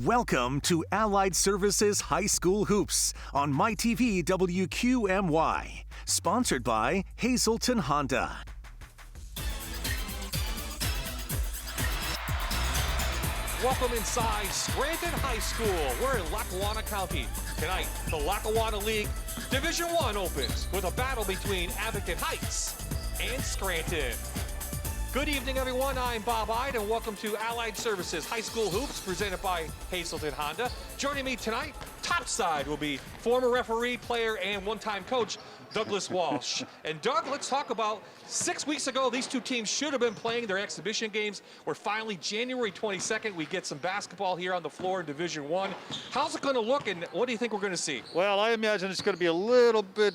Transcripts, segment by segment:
Welcome to Allied Services High School Hoops on MyTV WQMY, sponsored by Hazleton Honda. Welcome inside Scranton High School. We're in Lackawanna County. Tonight, the Lackawanna League Division I opens with a battle between Abington Heights and Scranton. Good evening, everyone. I'm Bob Ide, and welcome to Allied Services High School Hoops, presented by Hazleton Honda. Joining me tonight, topside, will be former referee, player, and one-time coach, Douglas Walsh. And Doug, let's talk about 6 weeks ago, these two teams should have been playing their exhibition games. We're finally January 22nd. We get some basketball here on the floor in Division I. How's it going to look, and what do you think we're going to see? Well, I imagine it's going to be a little bit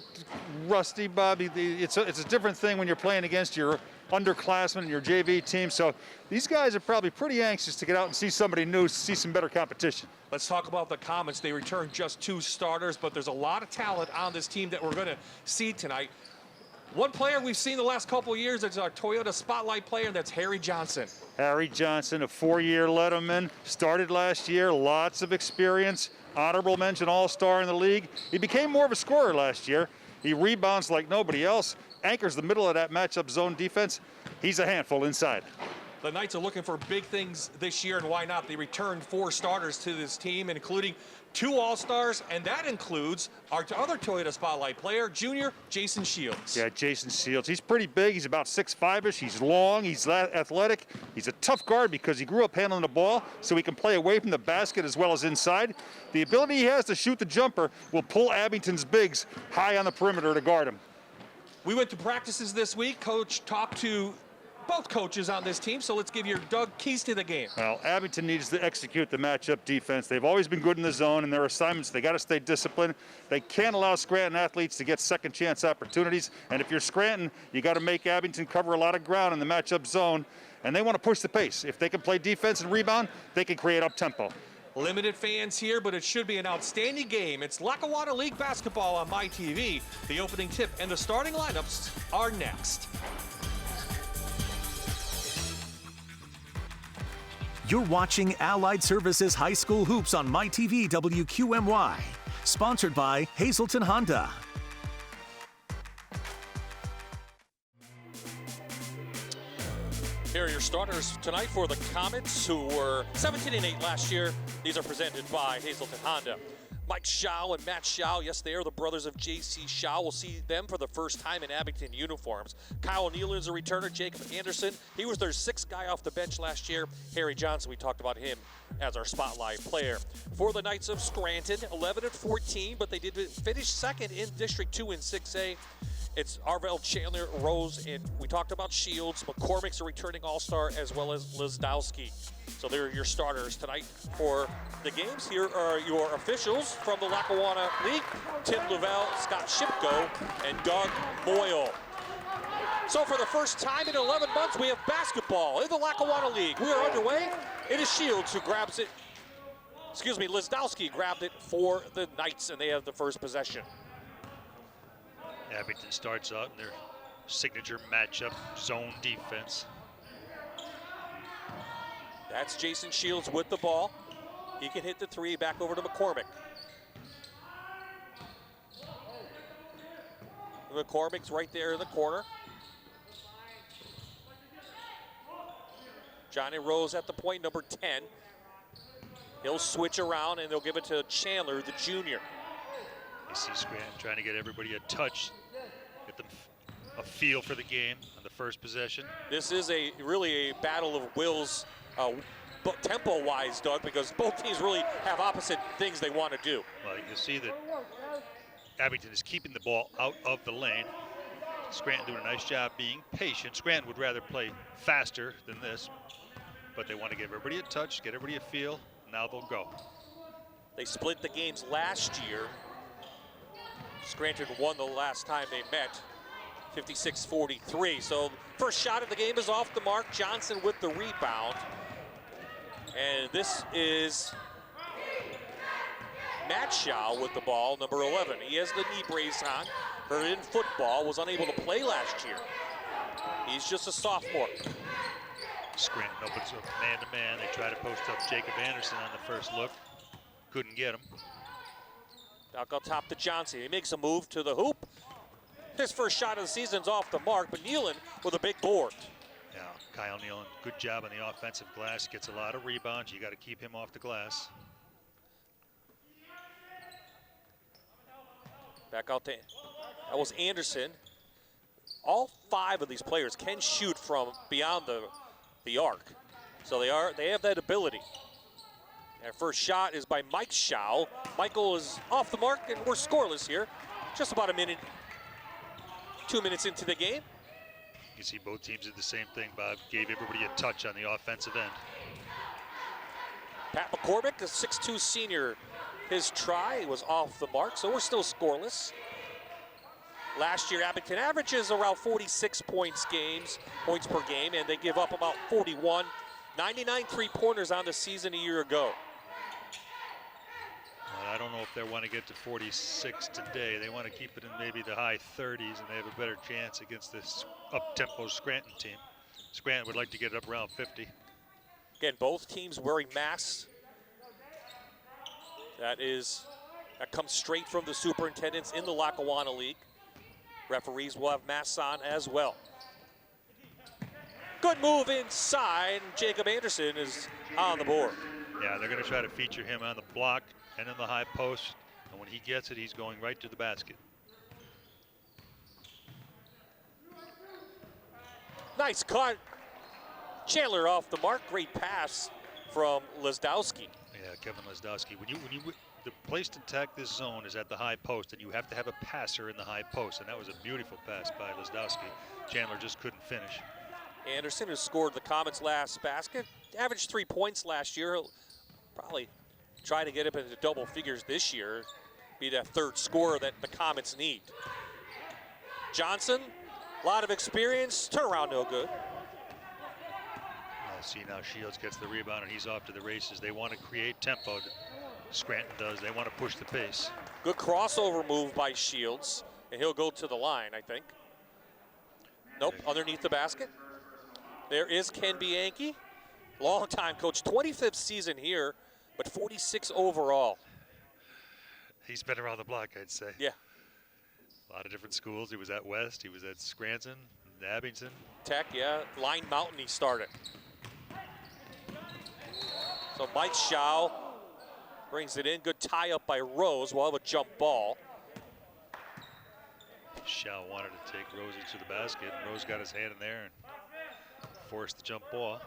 rusty, Bobby. It's a different thing when you're playing against your underclassmen and your JV team. So these guys are probably pretty anxious to get out and see somebody new, see some better competition. Let's talk about the Comets. They returned just 2 starters, but there's a lot of talent on this team that we're going to see tonight. One player we've seen the last couple of years is our Toyota Spotlight player, and that's Harry Johnson. Harry Johnson, a 4-year Letterman, started last year, lots of experience, honorable mention all-star in the league. He became more of a scorer last year. He rebounds like nobody else, anchors the middle of that matchup zone defense. He's a handful inside. The Knights are looking for big things this year, and why not? They returned 4 starters to this team, including 2 All-Stars, and that includes our other Toyota Spotlight player, junior Jason Shields. Yeah, Jason Shields. He's pretty big. He's about 6'5"-ish. He's long. He's athletic. He's a tough guard because he grew up handling the ball, so he can play away from the basket as well as inside. The ability he has to shoot the jumper will pull Abington's bigs high on the perimeter to guard him. We went to practices this week. Coach talked to both coaches on this team, so let's give your Doug keys to the game. Well, Abington needs to execute the matchup defense. They've always been good in the zone, and their assignments, they got to stay disciplined. They can't allow Scranton athletes to get second chance opportunities, and if you're Scranton, you got to make Abington cover a lot of ground in the matchup zone, and they want to push the pace. If they can play defense and rebound, they can create up-tempo. Limited fans here, but it should be an outstanding game. It's Lackawanna League basketball on MyTV. The opening tip and the starting lineups are next. You're watching Allied Services High School Hoops on MyTV WQMY, sponsored by Hazleton Honda. Here are your starters tonight for the Comets, who were 17-8 last year. These are presented by Hazleton Honda. Mike Schau and Matt Schau, yes, they are the brothers of J.C. Schau. We'll see them for the first time in Abington uniforms. Kyle Neal is a returner. Jacob Anderson, he was their 6th guy off the bench last year. Harry Johnson, we talked about him as our spotlight player. For the Knights of Scranton, 11-14, but they did finish 2nd in District 2 in 6A. It's Arvell, Chandler, Rose, and we talked about Shields. McCormick's a returning all-star, as well as Lizdowski. So they're your starters tonight for the games. Here are your officials from the Lackawanna League: Tim Lavelle, Scott Shipko, and Doug Moyle. So for the first time in 11 months, we have basketball in the Lackawanna League. We are underway. It is Shields who grabs it. Excuse me, Lizdowski grabbed it for the Knights, and they have the first possession. Abington starts out in their signature matchup zone defense. That's Jason Shields with the ball. He can hit the 3, back over to McCormick. McCormick's right there in the corner. Johnny Rose at the point, number 10. He'll switch around and they'll give it to Chandler, the junior. You see Scranton trying to get everybody a touch, get them a feel for the game on the first possession. This is really a battle of wills, tempo-wise, Doug, because both teams really have opposite things they want to do. Well, you'll see that Abington is keeping the ball out of the lane. Scranton doing a nice job being patient. Scranton would rather play faster than this, but they want to give everybody a touch, get everybody a feel. Now they'll go. They split the games last year. Scranton won the last time they met, 56-43. So first shot of the game is off the mark. Johnson with the rebound. And this is Matt Schau with the ball, number 11. He has the knee brace on. Hurt in football, was unable to play last year. He's just a sophomore. Scranton opens up man-to-man. They try to post up Jacob Anderson on the first look. Couldn't get him. Back on top to Johnson. He makes a move to the hoop. His first shot of the season's off the mark, but Nealon with a big board. Yeah, Kyle Nealon, good job on the offensive glass. Gets a lot of rebounds. You got to keep him off the glass. Back out to, that was Anderson. All 5 of these players can shoot from beyond the arc. So they have that ability. And first shot is by Mike Schau. Michael is off the mark, and we're scoreless here. Just about a minute, 2 minutes into the game. You see both teams did the same thing. Bob gave everybody a touch on the offensive end. Pat McCormick, a 6'2 senior, his try was off the mark, so we're still scoreless. Last year, Abington averages around 46 points per game, and they give up about 41. 99 three-pointers on the season a year ago. I don't know if they want to get to 46 today. They want to keep it in maybe the high 30s, and they have a better chance against this up-tempo Scranton team. Scranton would like to get it up around 50. Again, both teams wearing masks. That comes straight from the superintendents in the Lackawanna League. Referees will have masks on as well. Good move inside, and Jacob Anderson is on the board. Yeah, they're going to try to feature him on the block and in the high post, and when he gets it, he's going right to the basket. Nice cut. Chandler off the mark. Great pass from Lesdowski. Yeah, Kevin Lesdowski. The place to attack this zone is at the high post, and you have to have a passer in the high post, and that was a beautiful pass by Lesdowski. Chandler just couldn't finish. Anderson, who scored the Comets' last basket, averaged 3 points last year. He'll probably try to get up into double figures this year, be that third scorer that the Comets need. Johnson, a lot of experience, turnaround no good. See now Shields gets the rebound and he's off to the races. They want to create tempo. Scranton does. They want to push the pace. Good crossover move by Shields, and he'll go to the line, I think. Nope, underneath the basket. There is Ken Bianchi, long-time coach, 25th season here, but 46 overall. He's been around the block, I'd say. Yeah. A lot of different schools. He was at West, he was at Scranton, Abington. Tech, yeah. Line Mountain he started. So Mike Schau brings it in. Good tie-up by Rose. We'll have a jump ball. Schau wanted to take Rose into the basket, and Rose got his hand in there and forced the jump ball.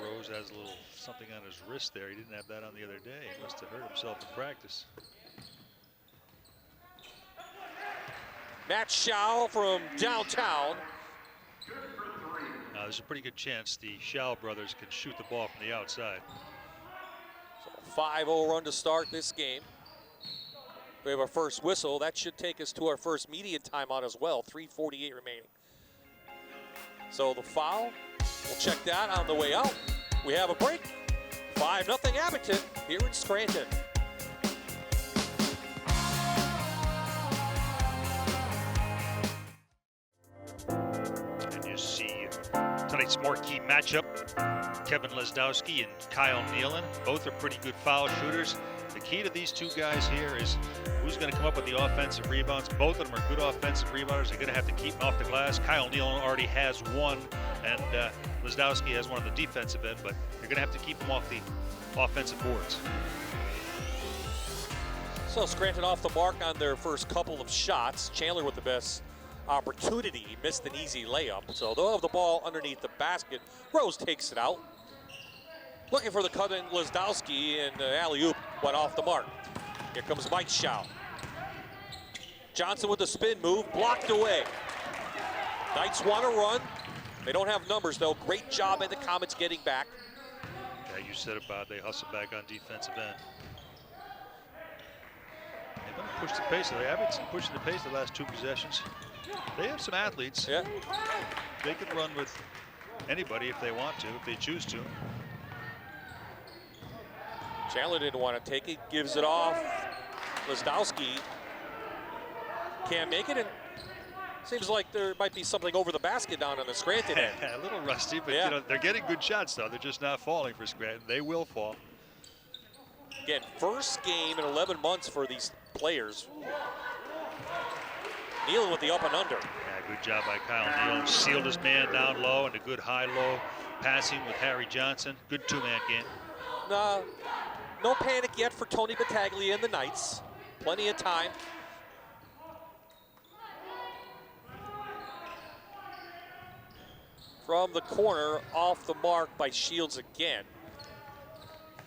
Rose has a little something on his wrist there. He didn't have that on the other day. He must have hurt himself in practice. Matt Schau from downtown. Now there's a pretty good chance the Schau brothers can shoot the ball from the outside. So 5-0 run to start this game. We have our first whistle. That should take us to our first media timeout as well. 3:48 remaining. So the foul, we'll check that on the way out. We have a break. 5-0 Abington here in Scranton. And you see tonight's marquee matchup. Kevin Lesdowski and Kyle Nealon. Both are pretty good foul shooters. The key to these two guys here is who's going to come up with the offensive rebounds. Both of them are good offensive rebounders. They're going to have to keep them off the glass. Kyle Nealon already has one, and Lesdowski has one on the defensive end, but you're going to have to keep them off the offensive boards. So Scranton off the mark on their first couple of shots. Chandler with the best opportunity. He missed an easy layup, so they'll have the ball underneath the basket. Rose takes it out. Looking for the cut in Lesdowski, and the alley-oop went off the mark. Here comes Mike Schau. Johnson with the spin move, blocked away. Knights want to run. They don't have numbers, though. Great job at the Comets getting back. Yeah, you said about they hustle back on defensive end. They've been push the pace. They haven't been pushing the pace the last two possessions. They have some athletes. Yeah. They could run with anybody if they want to, if they choose to. Chandler didn't want to take it, gives it off. Lesdowski can't make it, and Seems like there might be something over the basket down on the Scranton end. A little rusty, but Yeah. you know, they're getting good shots though. They're just not falling for Scranton. They will fall. Again, first game in 11 months for these players. Nealon with the up and under. Yeah, good job by Kyle Neal. Sealed his man down low and a good high-low passing with Harry Johnson. Good two-man game. No panic yet for Tony Battaglia and the Knights. Plenty of time. From the corner, off the mark by Shields again.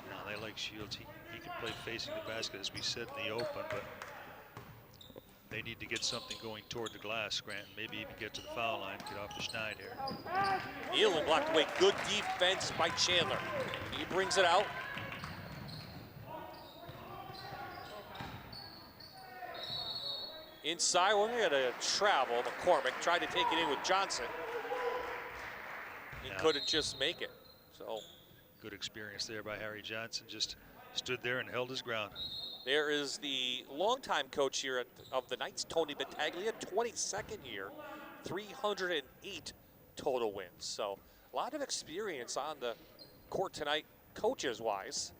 No, they like Shields. He can play facing the basket, as we said in the open, but they need to get something going toward the glass, Scranton. Maybe even get to the foul line, get off the schneid here. Nealon blocked away. Good defense by Chandler. He brings it out. Inside, we're going to travel. McCormick tried to take it in with Johnson. He couldn't just make it. So good experience there by Harry Johnson. Just stood there and held his ground. there is the longtime coach here of the Knights, Tony Battaglia, 22nd year, 308 total wins. So a lot of experience on the court tonight, coaches-wise,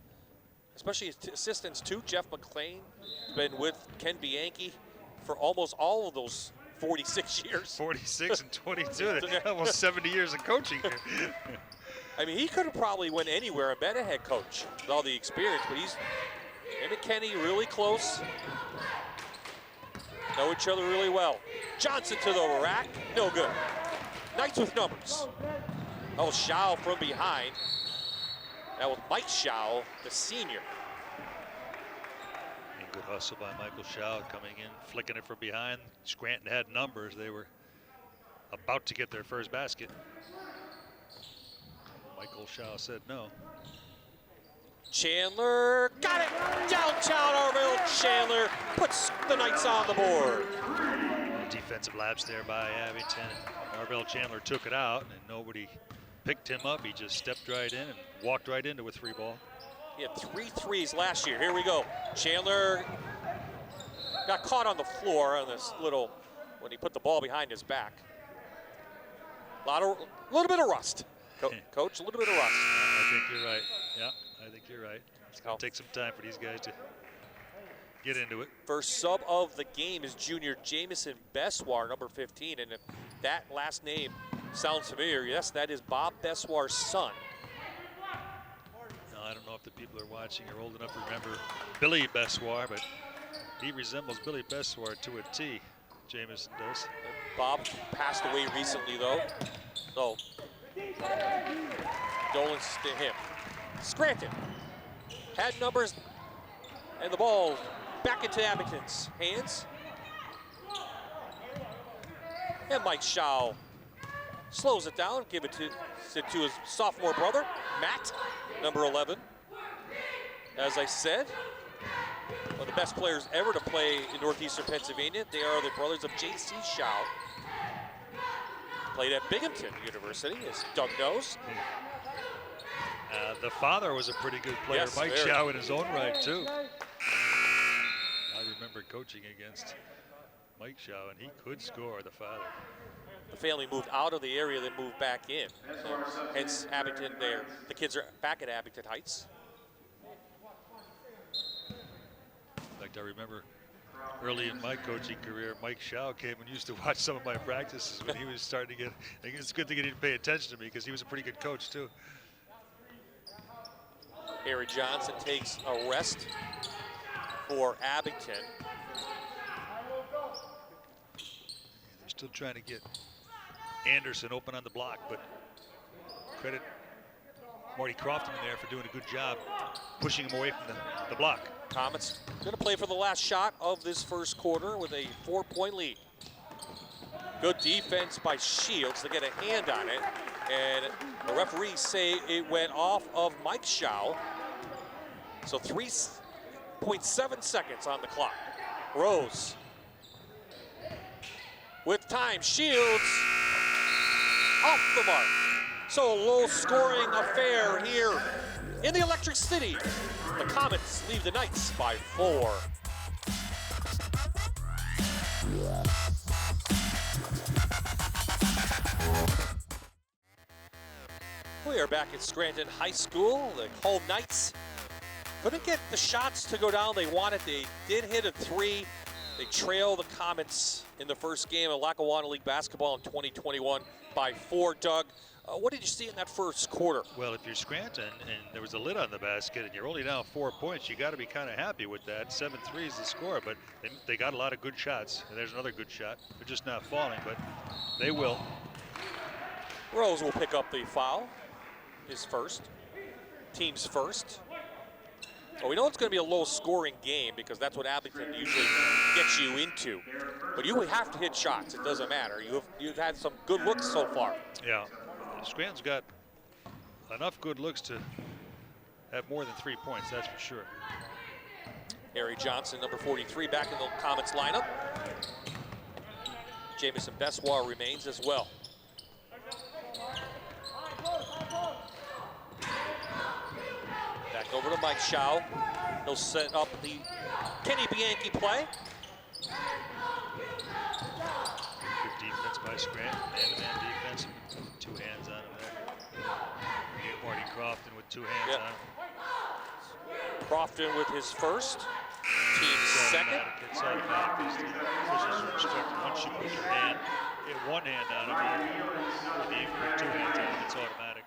especially assistants too. Jeff McClain has been with Ken Bianchi for almost all of those 46 years. 46 and 22, almost 70 years of coaching here. I mean, he could have probably went anywhere and been a head coach with all the experience, but him and Kenny really close. Know each other really well. Johnson to the rack, no good. Knights with numbers. Oh, Schau from behind. That was Mike Schau, the senior. And good hustle by Michael Schau coming in, flicking it from behind. Scranton had numbers. They were about to get their first basket. Michael Schau said no. Chandler got it! Downtown Orville. Chandler puts the Knights on the board. Defensive lapse there by Abington. Marvell Chandler took it out and nobody picked him up. He just stepped right in and walked right into a three ball. He had 3 threes last year. Here we go. Chandler got caught on the floor on this little, when he put the ball behind his back. Little bit of rust. Coach, a little bit of rust. I think you're right. Yeah, I think you're right. It's going to take some time for these guys to get into it. First sub of the game is junior Jamison Beswar, number 15. And if that last name sounds familiar, yes, that is Bob Beswar's son. Now, I don't know if the people who are watching are old enough to remember Billy Beswar, but he resembles Billy Beswar to a T. Jamison does. Bob passed away recently, though. So, condolences to him. Scranton had numbers, and the ball back into Abington's hands. And Mike Schau slows it down, give it to his sophomore brother, Matt, number 11. As I said, one of the best players ever to play in Northeastern Pennsylvania. They are the brothers of J.C. Schau. Played at Binghamton University, as Doug knows. The father was a pretty good player, Yes, Mike very. Schau in his own right, too. I remember coaching against Mike Schau, and he could score, the father. The family moved out of the area, then moved back in. So, hence Abington there. The kids are back at Abington Heights. In fact, I remember early in my coaching career, Mike Schau came and used to watch some of my practices when he was starting to get, I think it's a good thing he didn't pay attention to me because he was a pretty good coach too. Harry Johnson takes a rest for Abington. They're still trying to get Anderson open on the block, but credit Marty Crofton in there for doing a good job pushing him away from the block. Comets going to play for the last shot of this first quarter with a 4-point lead. Good defense by Shields to get a hand on it. And the referees say it went off of Mike Schau. So 3.7 seconds on the clock. Rose with time. Shields off the mark. So a low-scoring affair here in the Electric City. The Comets leave the Knights by 4. We are back at Scranton High School. The home Knights couldn't get the shots to go down they wanted. They did hit a 3. They trail the Comets in the first game of Lackawanna League basketball in 2021 by 4. Doug, what did you see in that first quarter? Well, if you're Scranton and there was a lid on the basket and you're only down 4 points, you got to be kind of happy with that. 7-3 is the score, but they got a lot of good shots. And there's another good shot. They're just not falling, but they will. Rose will pick up the foul. His first. Team's first. Well, we know it's going to be a low-scoring game because that's what Abington usually gets you into. But you have to hit shots. It doesn't matter. You've had some good looks so far. Yeah. Scranton's got enough good looks to have more than 3 points, that's for sure. Harry Johnson, number 43, back in the Comets lineup. Jamison Bessoir remains as well. Back over to Mike Schau. He'll set up the Kenny Bianchi play. Good defense by Scranton. Man-to-man defense. 2 hands on him there. You get Marty Crofton with 2 hands on him. Crofton with his first. Team's second. It's automatic. These officials are expecting once you put your hand, get 1 hand on him, or you put 2 hands on him, it's automatic.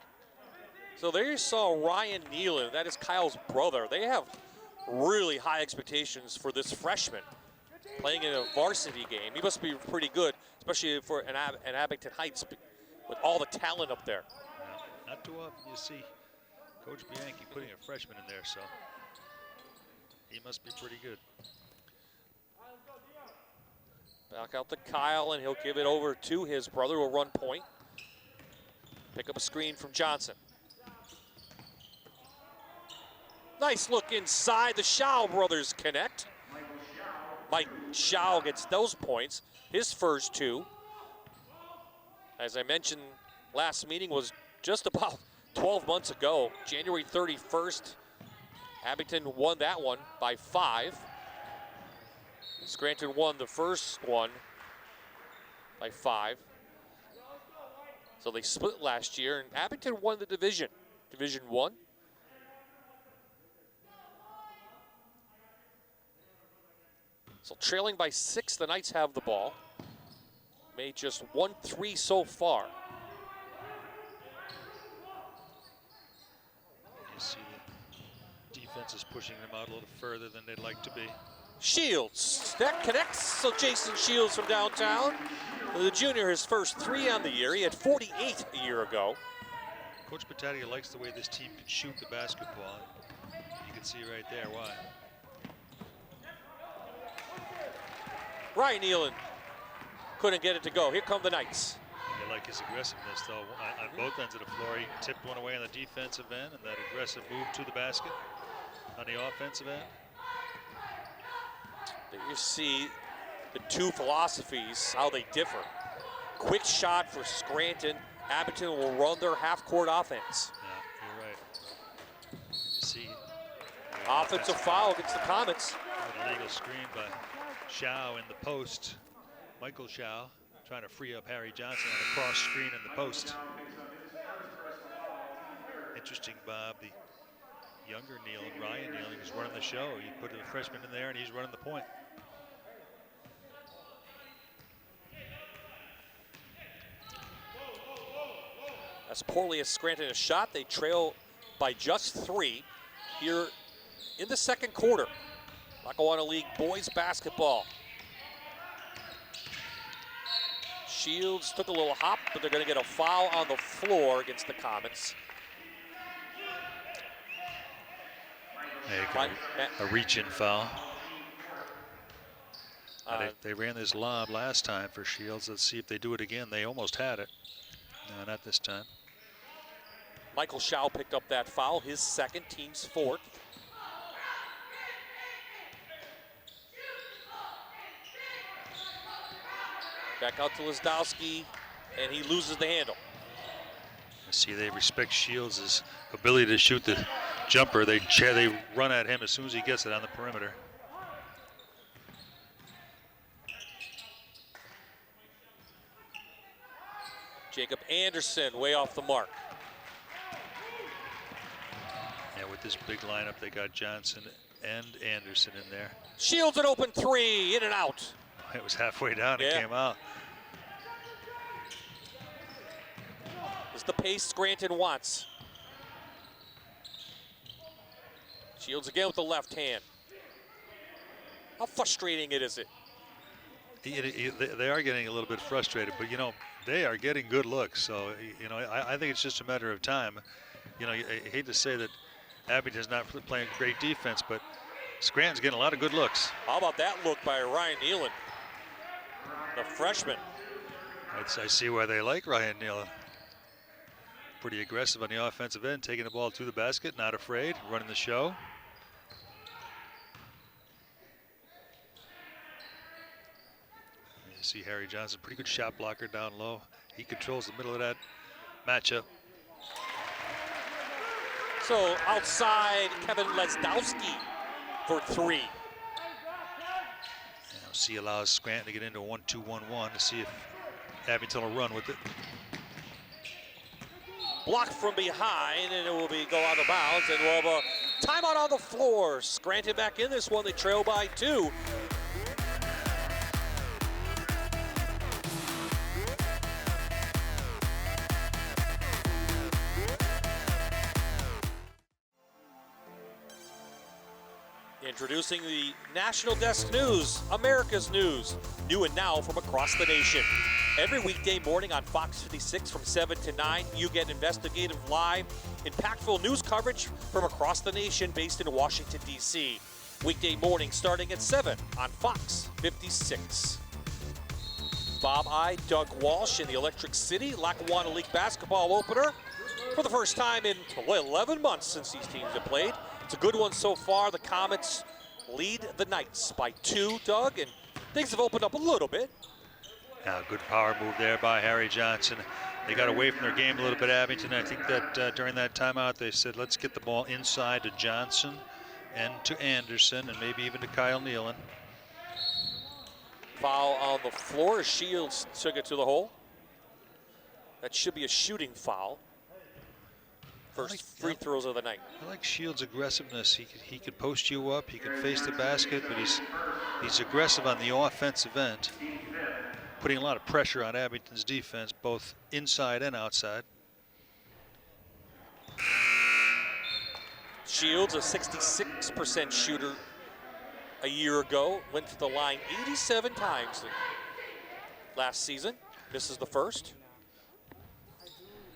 So there you saw Ryan Nealon. That is Kyle's brother. They have really high expectations for this freshman playing in a varsity game. He must be pretty good, especially for an Abington Heights with all the talent up there. Yeah, not too often you see Coach Bianchi putting a freshman in there, so he must be pretty good. Back out to Kyle, and he'll give it over to his brother, who will run point. Pick up a screen from Johnson. Nice look inside. The Schau brothers connect. Mike Schau gets those points, his first 2. As I mentioned, last meeting was just about 12 months ago, January 31st. Abington won that one by 5. Scranton won the first one by 5. So they split last year, and Abington won the division, Division 1. So trailing by 6, the Knights have the ball. Made just 1 3 so far. You see the defense is pushing them out a little further than they'd like to be. Shields, that connects. So Jason Shields from downtown. The junior, his first 3 on the year. He had 48 a year ago. Coach Battaglia likes the way this team can shoot the basketball. You can see right there why. Ryan Nealon couldn't get it to go. Here come the Knights. You like his aggressiveness, though, on both ends of the floor. He tipped one away on the defensive end, and that aggressive move to the basket on the offensive end. There you see the 2 philosophies, how they differ. Quick shot for Scranton. Abington will run their half-court offense. Yeah, you're right. You see offensive foul against the Comets. An illegal screen by Schau in the post. Michael Schau trying to free up Harry Johnson on a cross screen in the post. Interesting, Bob. The younger Nealon, Ryan Nealon, is running the show. He put a freshman in there, and he's running the point. As poorly as Scranton has shot, they trail by just 3 here in the second quarter. Lackawanna League boys basketball. Shields took a little hop, but they're going to get a foul on the floor against the Comets. A reach-in foul. They ran this lob last time for Shields. Let's see if they do it again. They almost had it. No, not this time. Michael Schau picked up that foul, his second, team's 4th. Back out to Lisdowski, and he loses the handle. See, they respect Shields' ability to shoot the jumper. They run at him as soon as he gets it on the perimeter. Jacob Anderson way off the mark. this big lineup. They got Johnson and Anderson in there. Shields an open three, in and out. It was halfway down, Yeah. It came out. This is the pace Scranton wants. Shields again with the left hand. How frustrating is it? They are getting a little bit frustrated, but you know, they are getting good looks. So, you know, I think it's just a matter of time. You know, I hate to say that Abington's not playing great defense, but Scranton's getting a lot of good looks. How about that look by Ryan Nealon, the freshman? I see why they like Ryan Nealon. Pretty aggressive on the offensive end, taking the ball to the basket, not afraid, running the show. You see Harry Johnson, pretty good shot blocker down low. He controls the middle of that matchup. So outside, Kevin Lesdowski for three. See allows Scranton to get into a 1-2-1-1 to see if Abington will run with it. Blocked from behind, and it will go out of bounds, and we'll have a timeout on the floor. Scranton back in this one. They trail by 2. Introducing the National Desk News, America's News, new and now from across the nation. Every weekday morning on Fox 56 from 7 to 9, you get investigative, live, impactful news coverage from across the nation based in Washington, D.C. Weekday morning starting at 7 on Fox 56. Bob I, Doug Walsh in the Electric City Lackawanna League basketball opener for the first time in 11 months since these teams have played. It's a good one so far. The Comets lead the Knights by 2, Doug, and things have opened up a little bit. Now, good power move there by Harry Johnson. They got away from their game a little bit, Abington. I think that during that timeout, they said, let's get the ball inside to Johnson and to Anderson and maybe even to Kyle Nealon. Foul on the floor. Shields took it to the hole. That should be a shooting foul. First free throws of the night. I like Shields' aggressiveness. He could post you up. He can face the basket, but he's aggressive on the offensive end, putting a lot of pressure on Abington's defense, both inside and outside. Shields, a 66% shooter a year ago, went to the line 87 times last season. Misses the first.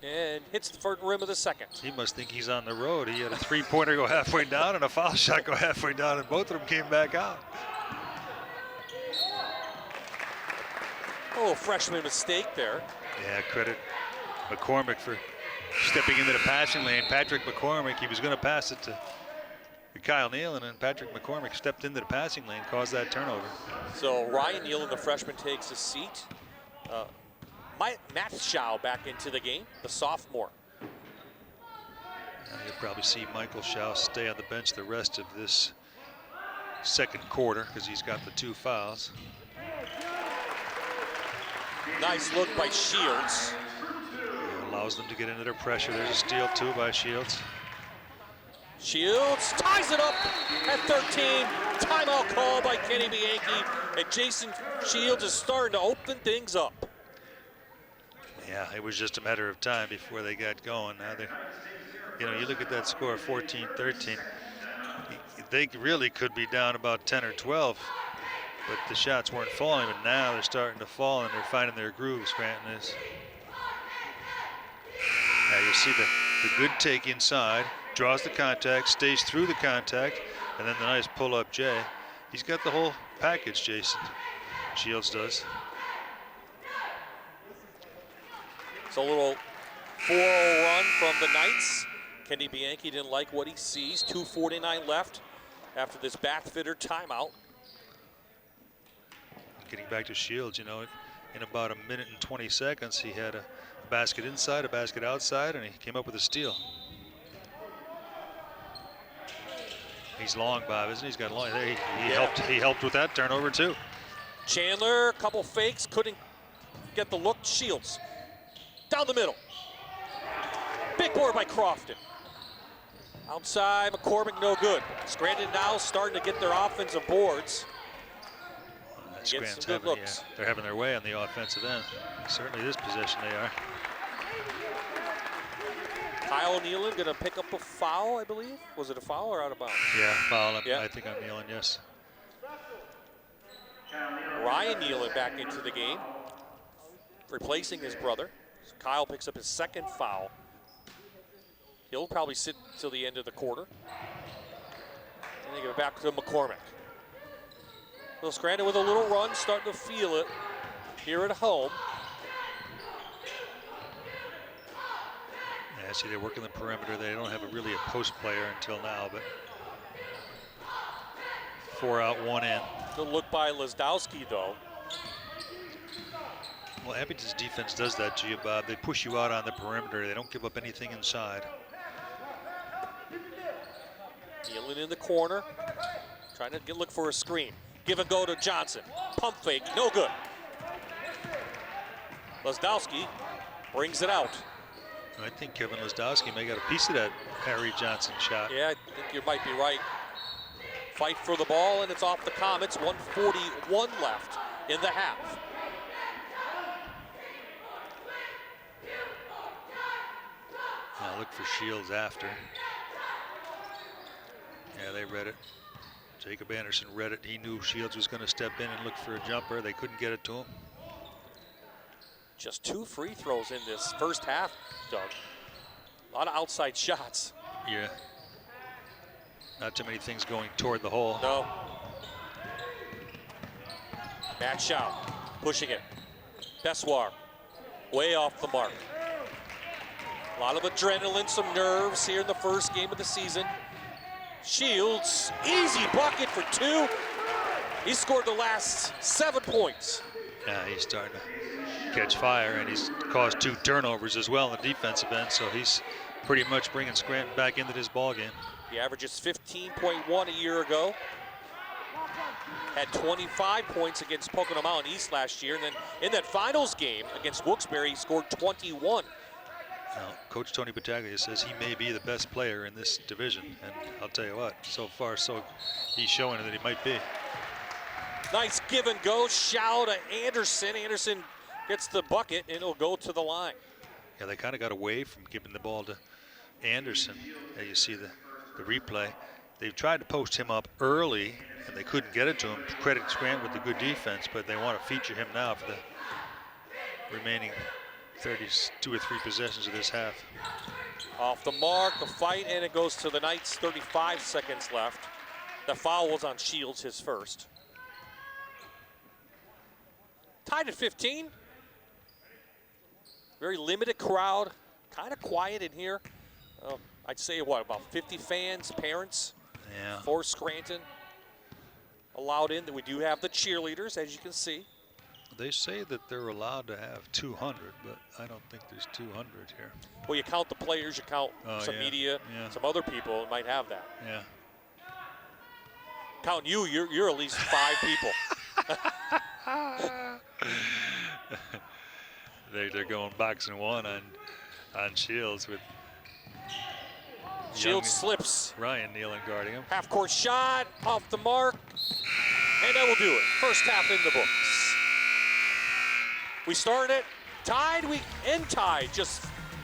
And hits the front rim of the second. He must think he's on the road. He had a three-pointer go halfway down and a foul shot go halfway down, and both of them came back out. Oh, freshman mistake there. Yeah, credit McCormick for stepping into the passing lane. Patrick McCormick, he was going to pass it to Kyle Nealon, and Patrick McCormick stepped into the passing lane, caused that turnover. So Ryan Nealon, the freshman, takes a seat. Matt Schau back into the game, the sophomore. You'll probably see Michael Schau stay on the bench the rest of this second quarter because he's got the 2 fouls. Nice look by Shields. Allows them to get into their pressure. There's a steal too by Shields. Shields ties it up at 13. Timeout call by Kenny Bianchi, and Jason Shields is starting to open things up. Yeah, it was just a matter of time before they got going. Now they, you look at that score, 14-13. They really could be down about 10 or 12, but the shots weren't falling. But now they're starting to fall, and they're finding their groove. Scranton is. Now you see the good take inside, draws the contact, stays through the contact, and then the nice pull-up Jay. He's got the whole package, Jason. Shields does. It's a little 4-0 run from the Knights. Kenny Bianchi didn't like what he sees. 2:49 left after this backfitter timeout. Getting back to Shields, in about 1 minute and 20 seconds, he had a basket inside, a basket outside, and he came up with a steal. He's long, Bob, isn't he? He's got long. He helped with that turnover too. Chandler, couple fakes, couldn't get the look. Shields down the middle. Big board by Crofton. Outside, McCormick, no good. Scranton now starting to get their offensive boards. Scranton's some good looks. they're having their way on the offensive end. Certainly this possession they are. Kyle Nealon going to pick up a foul, I believe. Was it a foul or out of bounds? Yeah, foul. Yeah. I think I'm Nealon, yes. Ryan Nealon back into the game, replacing his brother. Kyle picks up his second foul. He'll probably sit till the end of the quarter. And they give it back to McCormick. Well, Scranton with a little run, starting to feel it here at home. Yeah, see, they're working the perimeter. They don't have really a post player until now, but 4 out, 1 in. Good look by Lesdowski, though. Well, Abington's defense does that to you, Bob. They push you out on the perimeter. They don't give up anything inside. Nealon in the corner, trying to look for a screen. Give and go to Johnson. Pump fake, no good. Lesdowski brings it out. I think Kevin Lesdowski may got a piece of that Harry Johnson shot. Yeah, I think you might be right. Fight for the ball, and it's off the Comets. 1:41 left in the half. Now look for Shields after. Yeah, they read it. Jacob Anderson read it. He knew Shields was going to step in and look for a jumper. They couldn't get it to him. Just 2 free throws in this first half, Doug. A lot of outside shots. Yeah. Not too many things going toward the hole. No. Matt Schau pushing it. Bessoir way off the mark. A lot of adrenaline, some nerves here in the first game of the season. Shields, easy bucket for 2. He scored the last 7 points. Yeah, he's starting to catch fire, and he's caused 2 turnovers as well on the defensive end, so he's pretty much bringing Scranton back into this ball game. He averages 15.1 a year ago. Had 25 points against Pocono Mountain East last year, and then in that finals game against Wilkes-Barre, he scored 21. Now, Coach Tony Battaglia says he may be the best player in this division, and I'll tell you what, so far, he's showing that he might be. Nice give and go, Schau to Anderson. Anderson gets the bucket, and it'll go to the line. Yeah, they kind of got away from giving the ball to Anderson. There you see the replay. They've tried to post him up early, and they couldn't get it to him. Credit Scranton with the good defense, but they want to feature him now for the remaining 32 or 3 possessions of this half. Off the mark, the fight, and it goes to the Knights. 35 seconds left. The foul was on Shields, his first. Tied at 15. Very limited crowd, kind of quiet in here. I'd say, what, about 50 fans, parents? Yeah. For Scranton allowed in. We do have the cheerleaders, as you can see. They say that they're allowed to have 200, but I don't think there's 200 here. Well, you count the players, you count some media, some other people might have that. Yeah. Count you, you're at least 5 people. They're going boxing 1 on Shields with Shields slips. Ryan Nealon guarding him. Half-court shot, off the mark, and that will do it. First half in the books. We started tied, we end tied. Just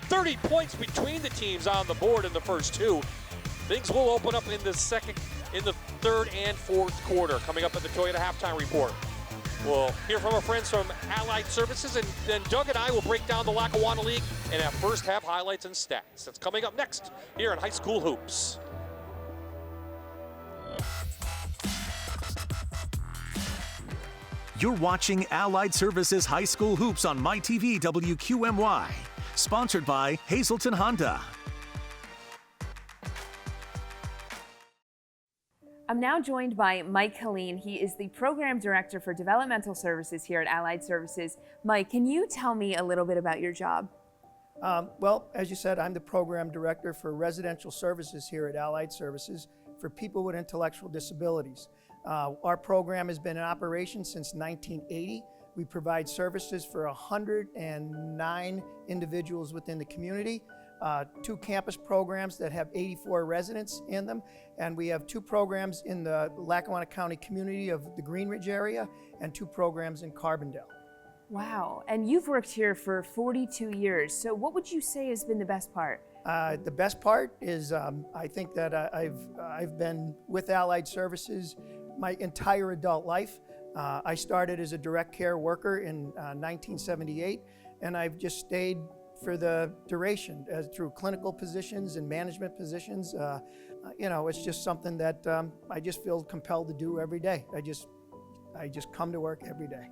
30 points between the teams on the board in the first 2. Things will open up in the third and fourth quarter. Coming up at the Toyota Halftime Report. We'll hear from our friends from Allied Services, and then Doug and I will break down the Lackawanna League and have first half highlights and stats. That's coming up next here on High School Hoops. You're watching Allied Services High School Hoops on MyTV WQMY. Sponsored by Hazleton Honda. I'm now joined by Mike Helene. He is the Program Director for Developmental Services here at Allied Services. Mike, can you tell me a little bit about your job? Well, as you said, I'm the Program Director for Residential Services here at Allied Services for people with intellectual disabilities. Our program has been in operation since 1980. We provide services for 109 individuals within the community. 2 campus programs that have 84 residents in them, and we have 2 programs in the Lackawanna County community of the Greenridge area and 2 programs in Carbondale. Wow, and you've worked here for 42 years, so what would you say has been the best part? The best part is I think that I've been with Allied Services my entire adult life. I started as a direct care worker in 1978, and I've just stayed for the duration through clinical positions and management positions. You know, it's just something that I just feel compelled to do every day. I just come to work every day.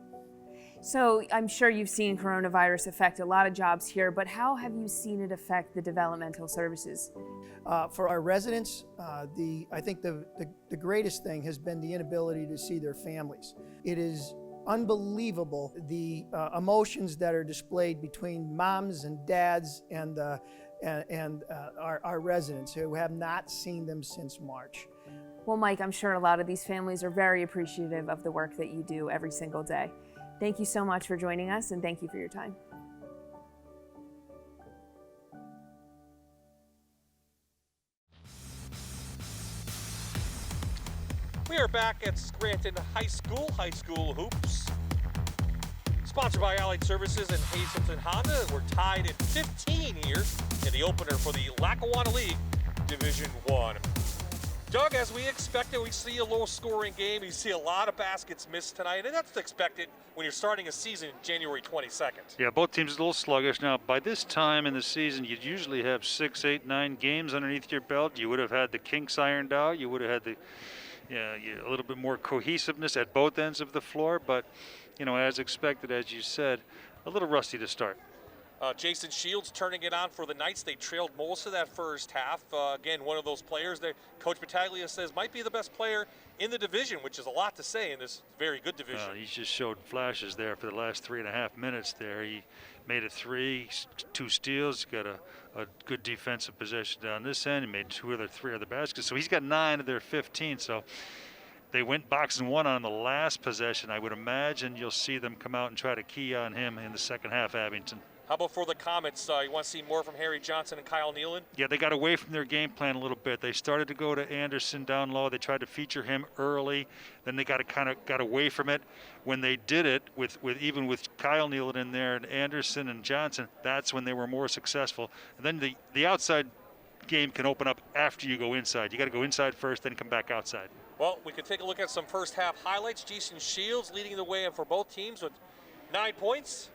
So I'm sure you've seen coronavirus affect a lot of jobs here, but how have you seen it affect the developmental services? For our residents, I think the greatest thing has been the inability to see their families. It is unbelievable the emotions that are displayed between moms and dads and our residents who have not seen them since March. Well, Mike, I'm sure a lot of these families are very appreciative of the work that you do every single day. Thank you so much for joining us, and thank you for your time. We are back at Scranton High School Hoops. Sponsored by Allied Services and Hazleton Honda. We're tied at 15 here in the opener for the Lackawanna League Division I. Doug, as we expected, we see a low-scoring game. We see a lot of baskets missed tonight, and that's expected when you're starting a season January 22nd. Yeah, both teams a little sluggish. Now, by this time in the season, you'd usually have 6, 8, 9 games underneath your belt. You would have had the kinks ironed out. You would have had a little bit more cohesiveness at both ends of the floor. But, you know, as expected, as you said, a little rusty to start. Jason Shields turning it on for the Knights. They trailed most of that first half. Again, one of those players that Coach Battaglia says might be the best player in the division, which is a lot to say in this very good division. He just showed flashes there for the last 3.5 minutes there. He made a 3, 2 steals, got a good defensive possession down this end. He made 3 other baskets. So he's got 9 of their 15. So they went boxing 1 on the last possession. I would imagine you'll see them come out and try to key on him in the second half, Abington. How about for the Comets? You want to see more from Harry Johnson and Kyle Nealon? Yeah, they got away from their game plan a little bit. They started to go to Anderson down low. They tried to feature him early. Then they got away from it. When they did it, with Kyle Nealon in there and Anderson and Johnson, that's when they were more successful. And then the outside game can open up after you go inside. You got to go inside first, then come back outside. Well, we could take a look at some first half highlights. Jason Shields leading the way for both teams with 9 points.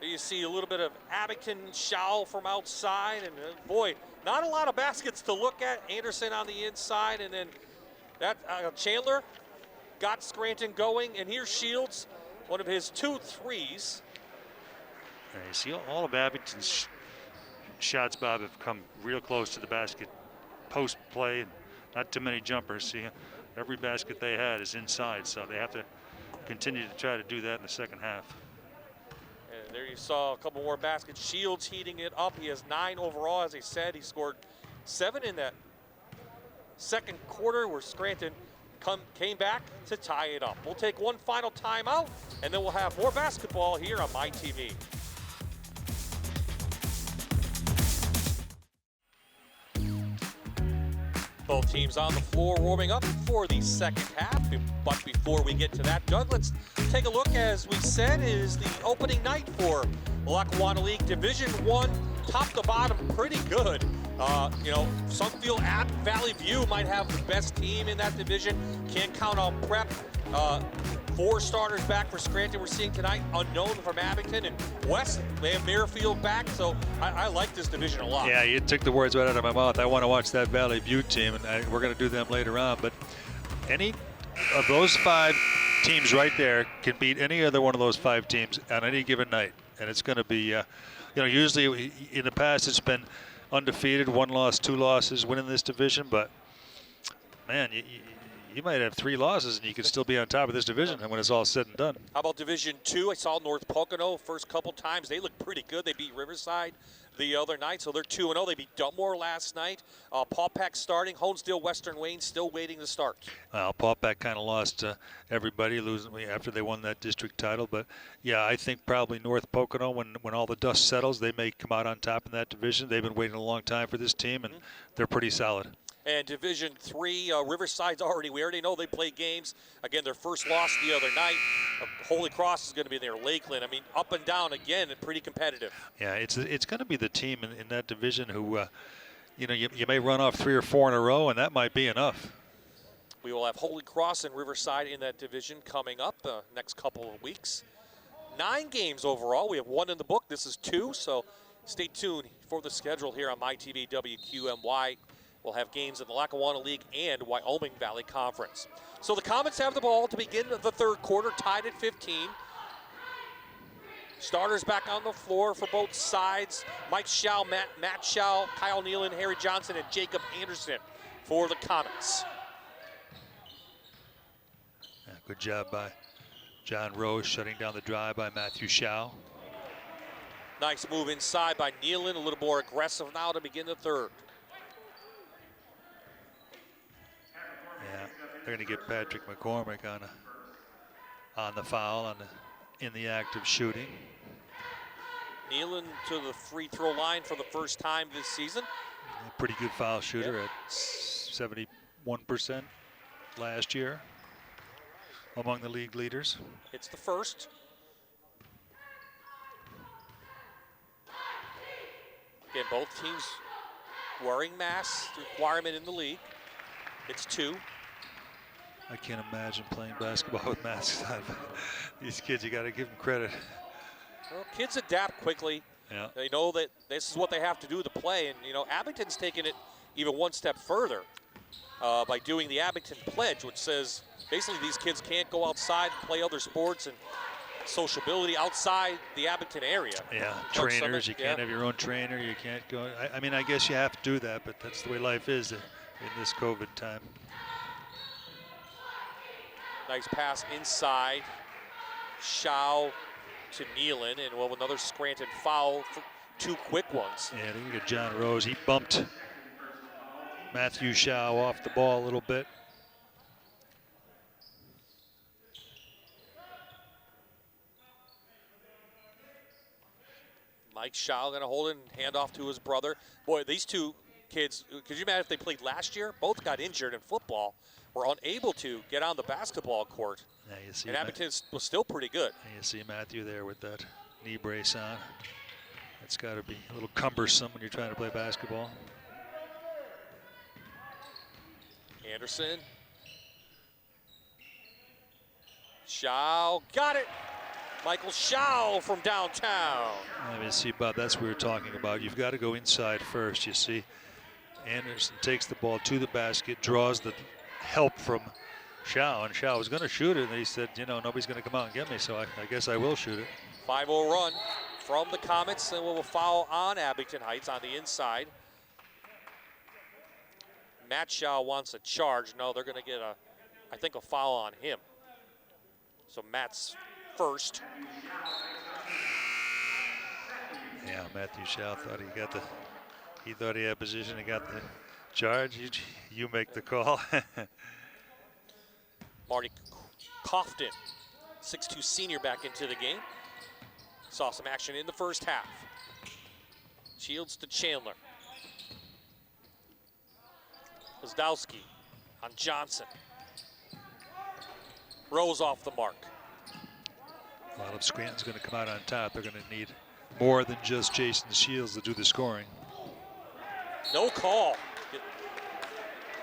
You see a little bit of Abington Shaw from outside, and boy, not a lot of baskets to look at. Anderson on the inside, and then that Chandler got Scranton going, and here's Shields, one of his 2 threes. You see all of Abington's shots, Bob, have come real close to the basket post play, and not too many jumpers. See, every basket they had is inside, so they have to continue to try to do that in the second half. And there you saw a couple more baskets. Shields heating it up. He has 9 overall, as I said. He scored 7 in that second quarter where Scranton came back to tie it up. We'll take one final timeout, and then we'll have more basketball here on MyTV. Both teams on the floor warming up for the second half. But before we get to that, Doug, let's take a look. As we said, is the opening night for Lackawanna League Division I, top to bottom, pretty good. You know, some feel Valley View might have the best team in that division. Can't count on Prep. 4 starters back for Scranton we're seeing tonight, unknown from Abington and West. They have Merrifield back, so I like this division a lot. Yeah, you took the words right out of my mouth. I want to watch that Valley View team, and we're going to do them later on. But any of those 5 teams right there can beat any other one of those 5 teams on any given night. And it's going to be, you know, usually in the past it's been undefeated, 1 loss, 2 losses winning this division. But, man, you might have 3 losses and you could still be on top of this division when it's all said and done. How about Division II? I saw North Pocono first couple times. They look pretty good. They beat Riverside the other night, so they're 2-0. They beat Dunmore last night. Paw Pack starting. Honesdale Western Wayne still waiting to start. Well, Paw Pack kind of lost everybody losing after they won that district title. But, yeah, I think probably North Pocono, when all the dust settles, they may come out on top in that division. They've been waiting a long time for this team, and they're pretty solid. And Division III, Riverside's we already know they play games. Again, their first loss the other night. Holy Cross is going to be there. Lakeland, I mean, up and down again, and pretty competitive. Yeah, it's going to be the team in that division who, you may run off 3 or 4 in a row, and that might be enough. We will have Holy Cross and Riverside in that division coming up the next couple of weeks. 9 games overall. We have 1 in the book. This is 2, so stay tuned for the schedule here on MyTV WQMY. We'll have games in the Lackawanna League and Wyoming Valley Conference. So the Comets have the ball to begin the third quarter, tied at 15. Starters back on the floor for both sides. Mike Schau, Matt Schau, Kyle Nealon, Harry Johnson, and Jacob Anderson for the Comets. Yeah, good job by John Rose shutting down the drive by Matthew Schau. Nice move inside by Nealon, a little more aggressive now to begin the third. Yeah, they're going to get Patrick McCormick on the foul, in the act of shooting. Nealon to the free throw line for the first time this season. A pretty good foul shooter at 71% last year, among the league leaders. It's the first. Again, both teams wearing masks, requirement in the league. It's 2. I can't imagine playing basketball with masks on. These kids, you got to give them credit. Well, kids adapt quickly. Yeah. They know that this is what they have to do to play. And, Abington's taken it even one step further by doing the Abington Pledge, which says basically these kids can't go outside and play other sports and sociability outside the Abington area. Yeah, trainers, you can't have your own trainer. You can't go. I mean, I guess you have to do that, but that's the way life is in this COVID time. Nice pass inside. Schau to Nealon, and another Scranton foul for 2 quick ones. Yeah, look at John Rose. He bumped Matthew Schau off the ball a little bit. Mike Schau going to hold it and hand off to his brother. Boy, these 2 kids, could you imagine if they played last year? Both got injured in football, were unable to get on the basketball court. Yeah, you see, and Abington was still pretty good. You see Matthew there with that knee brace on. It's got to be a little cumbersome when you're trying to play basketball. Anderson. Schau got it. Michael Schau from downtown. Let me see, Bob, that's what we were talking about. You've got to go inside first. You see, Anderson takes the ball to the basket, draws the help from Schau, and Schau was going to shoot it, and he said, nobody's going to come out and get me, so I guess I will shoot it. 5-0 run from the Comets, and we'll foul on Abington Heights on the inside. Matt Schau wants a charge. No, they're going to get I think a foul on him. So Matt's first. Yeah, Matthew Schau thought he thought he had position. He got the charge. You make the call. Marty Cofton, 6'2" senior, back into the game. Saw some action in the first half. Shields to Chandler. Lazdowski on Johnson. Rose off the mark. A lot of Scranton's going to come out on top. They're going to need more than just Jason Shields to do the scoring. No call.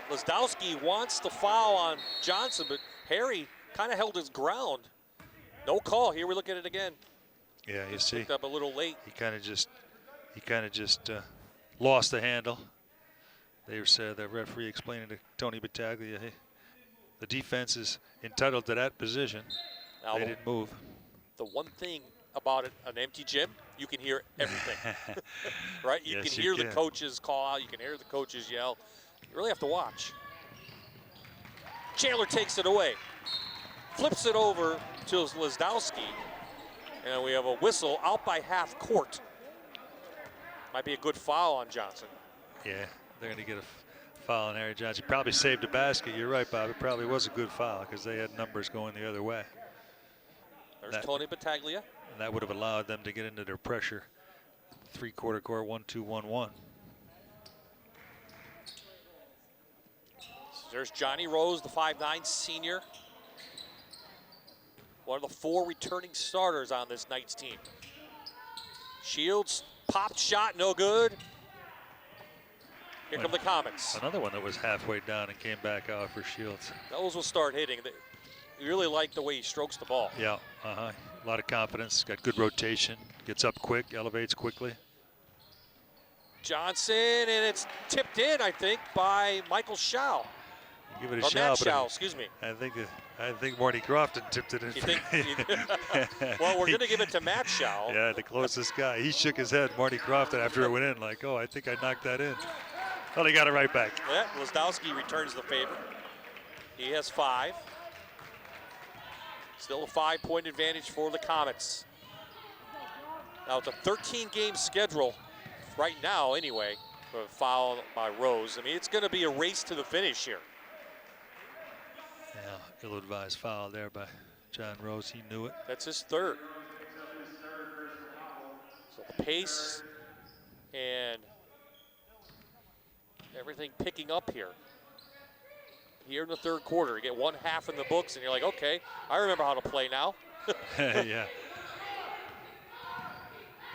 Lazdowski wants the foul on Johnson, but Harry kind of held his ground. No call. Here we look at it again. Yeah, you see. Picked up a little late. He kind of just lost the handle. They said the referee explaining to Tony Battaglia, hey, the defense is entitled to that position. Now, they didn't move. The one thing about an empty gym, you can hear everything, right? You Yes, can you hear can. the coaches call out. You can hear the coaches yell. You really have to watch. Chandler takes it away. Flips it over to Lizdowski. And we have a whistle out by half court. Might be a good foul on Johnson. Yeah, they're going to get a foul on Harry Johnson. Probably saved a basket. You're right, Bob. It probably was a good foul because they had numbers going the other way. There's Tony Battaglia. And that would have allowed them to get into their pressure. Three-quarter court, 1-2-1-1. There's Johnny Rose, the 5'9" senior. One of the 4 returning starters on this Knights team. Shields, popped shot, no good. Here come the Comets. Another one that was halfway down and came back out for Shields. Those will start hitting. You really like the way he strokes the ball. Yeah, a lot of confidence, got good rotation, gets up quick, elevates quickly. Johnson, and it's tipped in, I think, by Michael Schau. Give it a Matt shot, Schau, excuse me. I think Marty Crofton tipped it in. You think, well, we're going to give it to Matt Schau. Yeah, the closest guy. He shook his head, Marty Crofton, after it went in, like, oh, I think I knocked that in. Well, he got it right back. Yeah, Lizdowski returns the favor. He has 5. Still a 5-point advantage for the Comets. Now it's a 13-game schedule right now anyway, for a foul by Rose. I mean, it's going to be a race to the finish here. Yeah, ill-advised foul there by John Rose. He knew it. That's his 3rd. So the pace and everything picking up here. Here in the 3rd quarter, you get 1 half in the books, and you're like, okay, I remember how to play now. Yeah.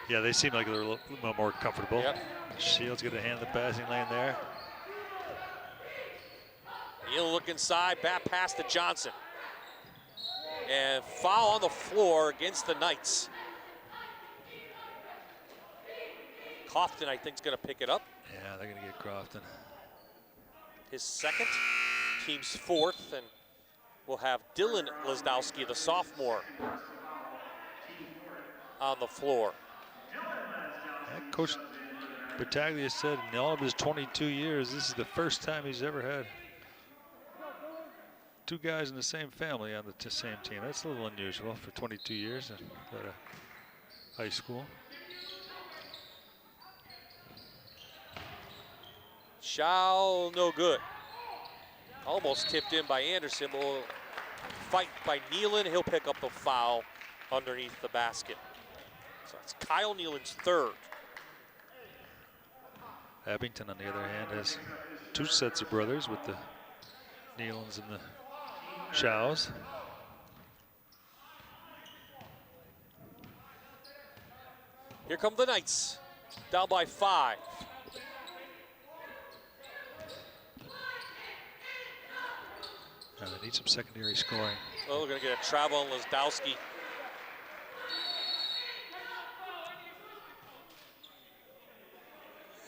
Yeah, they seem like they're a little more comfortable. Yep. Shields get a hand in the passing lane there. He'll look inside, back pass to Johnson. And foul on the floor against the Knights. Crofton, I think, is going to pick it up. Yeah, they're going to get Crofton. His 2nd, team's 4th, and we'll have Dylan Lizdowski, the sophomore, on the floor. Yeah, Coach Battaglia said in all of his 22 years, this is the first time he's ever had 2 guys in the same family on the same team. That's a little unusual for 22 years at a high school. Schau, no good. Almost tipped in by Anderson, but will fight by Nealon. He'll pick up the foul underneath the basket. So it's Kyle Nealon's 3rd. Abington, on the other hand, has 2 sets of brothers with the Nealons and the Schaus. Here come the Knights, down by 5. They need some secondary scoring. Oh, we're going to get a travel on Lizdowski.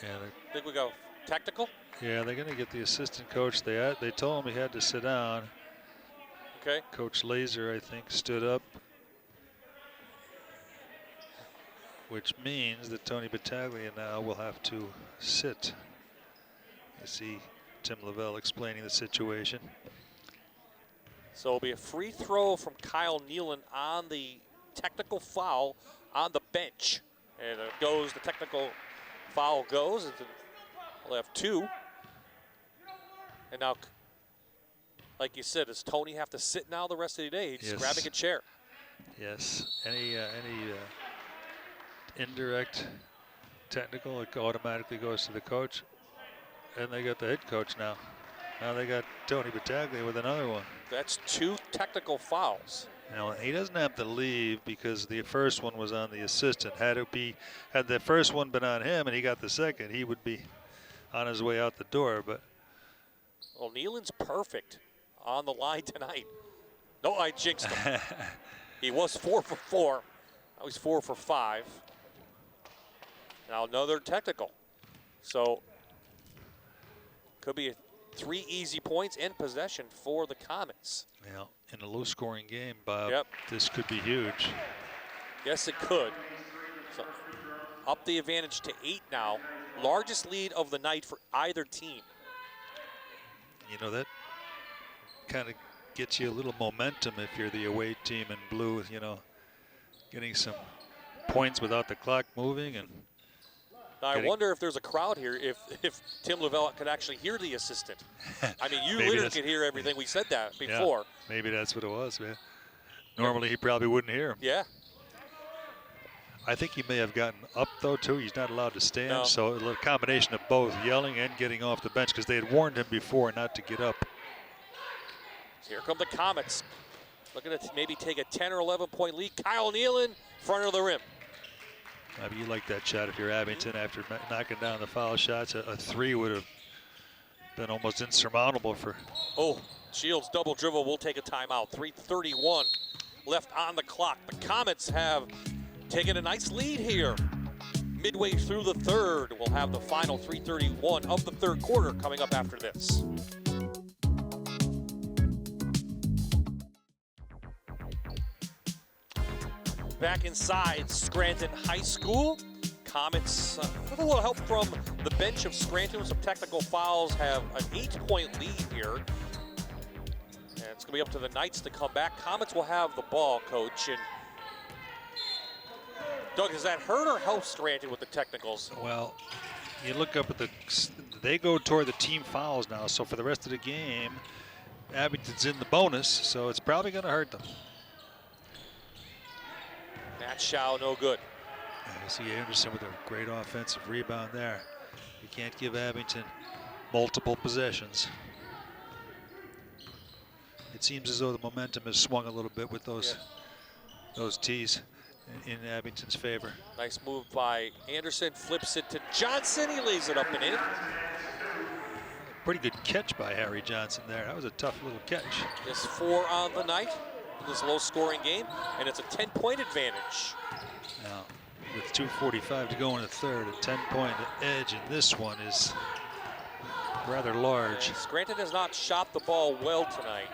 Yeah, I think we go technical. yeah, they're going to get the assistant coach. They told him he had to sit down. Okay. Coach Laser, I think, stood up, which means that Tony Battaglia now will have to sit. You see Tim Lavelle explaining the situation. So it'll be a free throw from Kyle Nealon on the technical foul on the bench. And it goes, the technical foul goes. We'll have 2. And now, like you said, does Tony have to sit now the rest of the day? He's Yes. grabbing a chair. Yes, any indirect technical, it automatically goes to the coach. And they got the head coach now. Now they got Tony Battaglia with another one. That's 2 technical fouls. Now he doesn't have to leave because the first one was on the assistant. Had the first one been on him and he got the second, he would be on his way out the door. But Well, Nealon's perfect on the line tonight. No, I jinxed him. He was 4 for 4. Now he's 4 for 5. Now another technical. So could be 3 easy points and possession for the Comets. you know, in a low-scoring game, Bob, Yep. this could be huge. Yes, it could. So up the advantage to 8 now. Largest lead of the night for either team. You know, that kind of gets you a little momentum if you're the away team in blue, you know, getting some points without the clock moving. And I wonder if there's a crowd here, if Tim Lavelle could actually hear the assistant. I mean, you literally could hear everything. We said that before. Yeah, maybe that's what it was, man. Normally he probably wouldn't hear him. Yeah. I think he may have gotten up, though, too. He's not allowed to stand, No. so a combination of both yelling and getting off the bench, because they had warned him before not to get up. Here come the Comets. Looking to maybe take a 10 or 11-point lead. Kyle Nealon, front of the rim. I mean, you like that shot if you're Abington after knocking down the foul shots. A three would have been almost insurmountable for. Oh, Shields double dribble. We'll take a timeout. 3:31 left on the clock. The Comets have taken a nice lead here. Midway through the third, we'll have the final 3:31 of the third quarter coming up after this. Back inside Scranton High School. Comets, with a little help from the bench of Scranton with some technical fouls, have an 8-point lead here. And it's going to be up to the Knights to come back. Comets will have the ball, Coach. And Doug, does that hurt or help Scranton with the technicals? Well, you look up at they go toward the team fouls now, so for the rest of the game, Abington's in the bonus, so it's probably going to hurt them. Matt Schau, no good. You see Anderson with a great offensive rebound there. You can't give Abington multiple possessions. It seems as though the momentum has swung a little bit with those tees in Abington's favor. Nice move by Anderson, flips it to Johnson. He lays it up and in. Pretty good catch by Harry Johnson there. That was a tough little catch. Just 4 on the night in this low-scoring game, and it's a 10-point advantage. Now, with 2:45 to go in the third, a 10-point edge in this one is rather large. And Scranton has not shot the ball well tonight.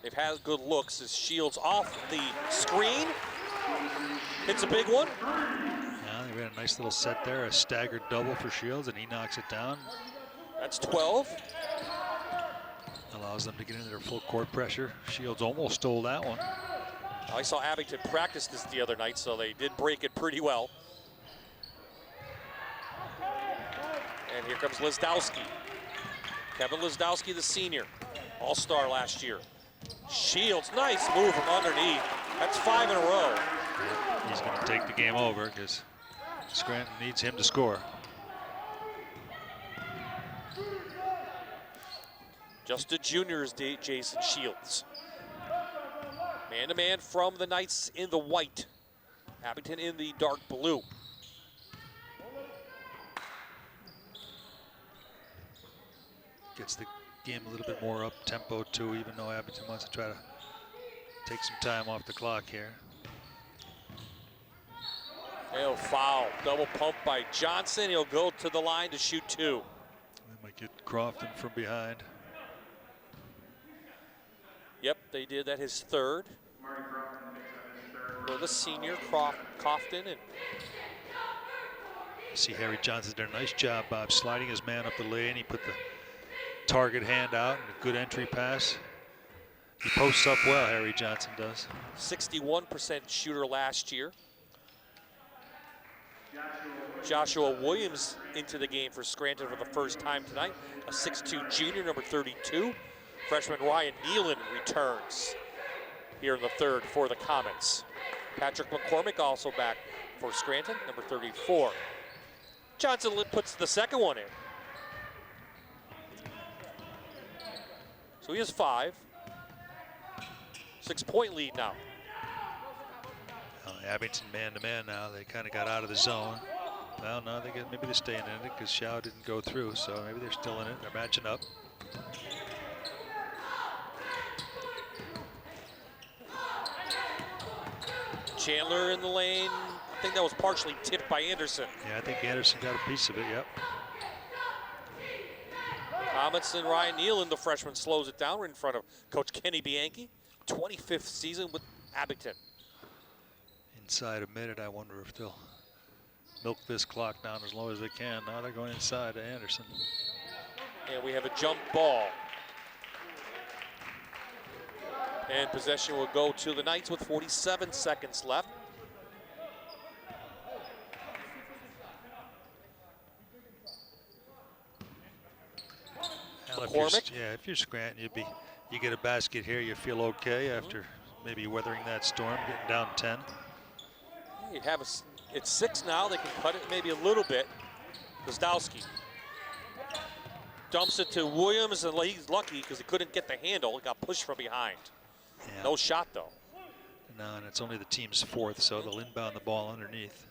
They've had good looks as Shields off the screen. Hits a big one. Yeah, they ran a nice little set there, a staggered double for Shields, and he knocks it down. That's 12. Allows them to get into their full court pressure. Shields almost stole that one. I saw Abington practice this the other night, so they did break it pretty well. And here comes Lizdowski. Kevin Lizdowski, the senior, all-star last year. Shields, nice move from underneath. That's 5 in a row. He's going to take the game over because Scranton needs him to score. Just a junior is Jason Shields. Man-to-man from the Knights in the white. Abington in the dark blue. Gets the game a little bit more up tempo too, even though Abington wants to try to take some time off the clock here. He'll foul. Double pump by Johnson. He'll go to the line to shoot 2. They might get Crofton from behind. Yep, they did that his third. For the senior, Crofton. And see Harry Johnson did a nice job, Bob, sliding his man up the lane. He put the target hand out and a good entry pass. He posts up well, Harry Johnson does. 61% shooter last year. Joshua Williams into the game for Scranton for the first time tonight. A 6'2 junior, number 32. Freshman Ryan Nealon returns here in the third for the Comets. Patrick McCormick also back for Scranton, number 34. Johnson puts the second one in. So he has 5. 6-point lead now. Abington man-to-man now. They kind of got out of the zone. Well, no, maybe they're staying in it because Schau didn't go through, so maybe they're still in it. They're matching up. Chandler in the lane. I think that was partially tipped by Anderson. Yeah, I think Anderson got a piece of it, yep. Comets and Ryan Nealon, the freshman, slows it down. We're in front of Coach Kenny Bianchi. 25th season with Abington. Inside a minute, I wonder if they'll milk this clock down as low as they can. Now they're going inside to Anderson. And we have a jump ball. And possession will go to the Knights with 47 seconds left. Well, McCormick. if you're Scranton, you get a basket here, you feel okay after maybe weathering that storm, getting down 10. You have it's 6 now. They can cut it maybe a little bit. Gwizdowski dumps it to Williams, and he's lucky because he couldn't get the handle. He got pushed from behind. Yeah. No shot, though. No, and it's only the team's 4th, so they'll inbound the ball underneath.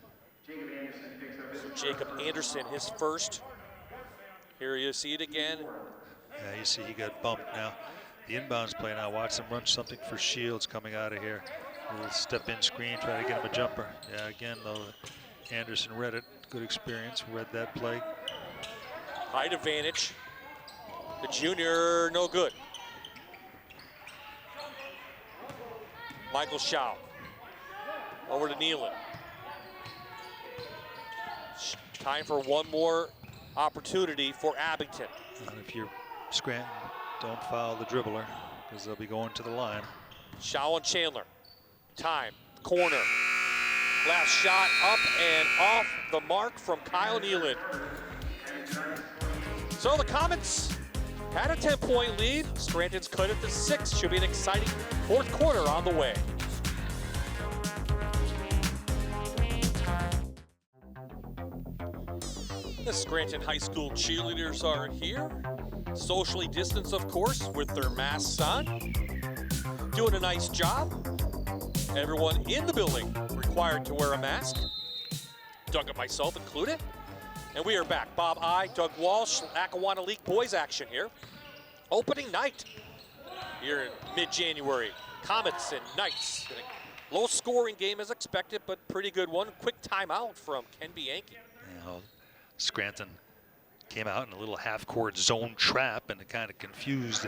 Jacob Anderson, his first. Here you see it again. Yeah, you see he got bumped now. The inbounds play now. Watch them run something for Shields coming out of here. A little step in screen, try to get him a jumper. Yeah, again, though, Anderson read it. Good experience, read that play. Height advantage. The junior, no good. Michael Schau. Over to Nealon. Time for one more opportunity for Abington. And if you're Scranton, don't foul the dribbler because they'll be going to the line. Schau and Chandler. Time, corner. Last shot up and off the mark from Kyle Nealon. So the Comets had a 10-point lead. Scranton's cut it to 6. Should be an exciting 4th quarter on the way. The Scranton High School cheerleaders are here. Socially distanced, of course, with their masks on. Doing a nice job. Everyone in the building required to wear a mask. Doug and myself included. And we are back. Bob I, Doug Walsh, Lackawanna League boys action here. Opening night here in mid-January. Comets and Knights. Low scoring game as expected, but pretty good one. Quick timeout from Ken Bianchi. Scranton came out in a little half-court zone trap and it kind of confused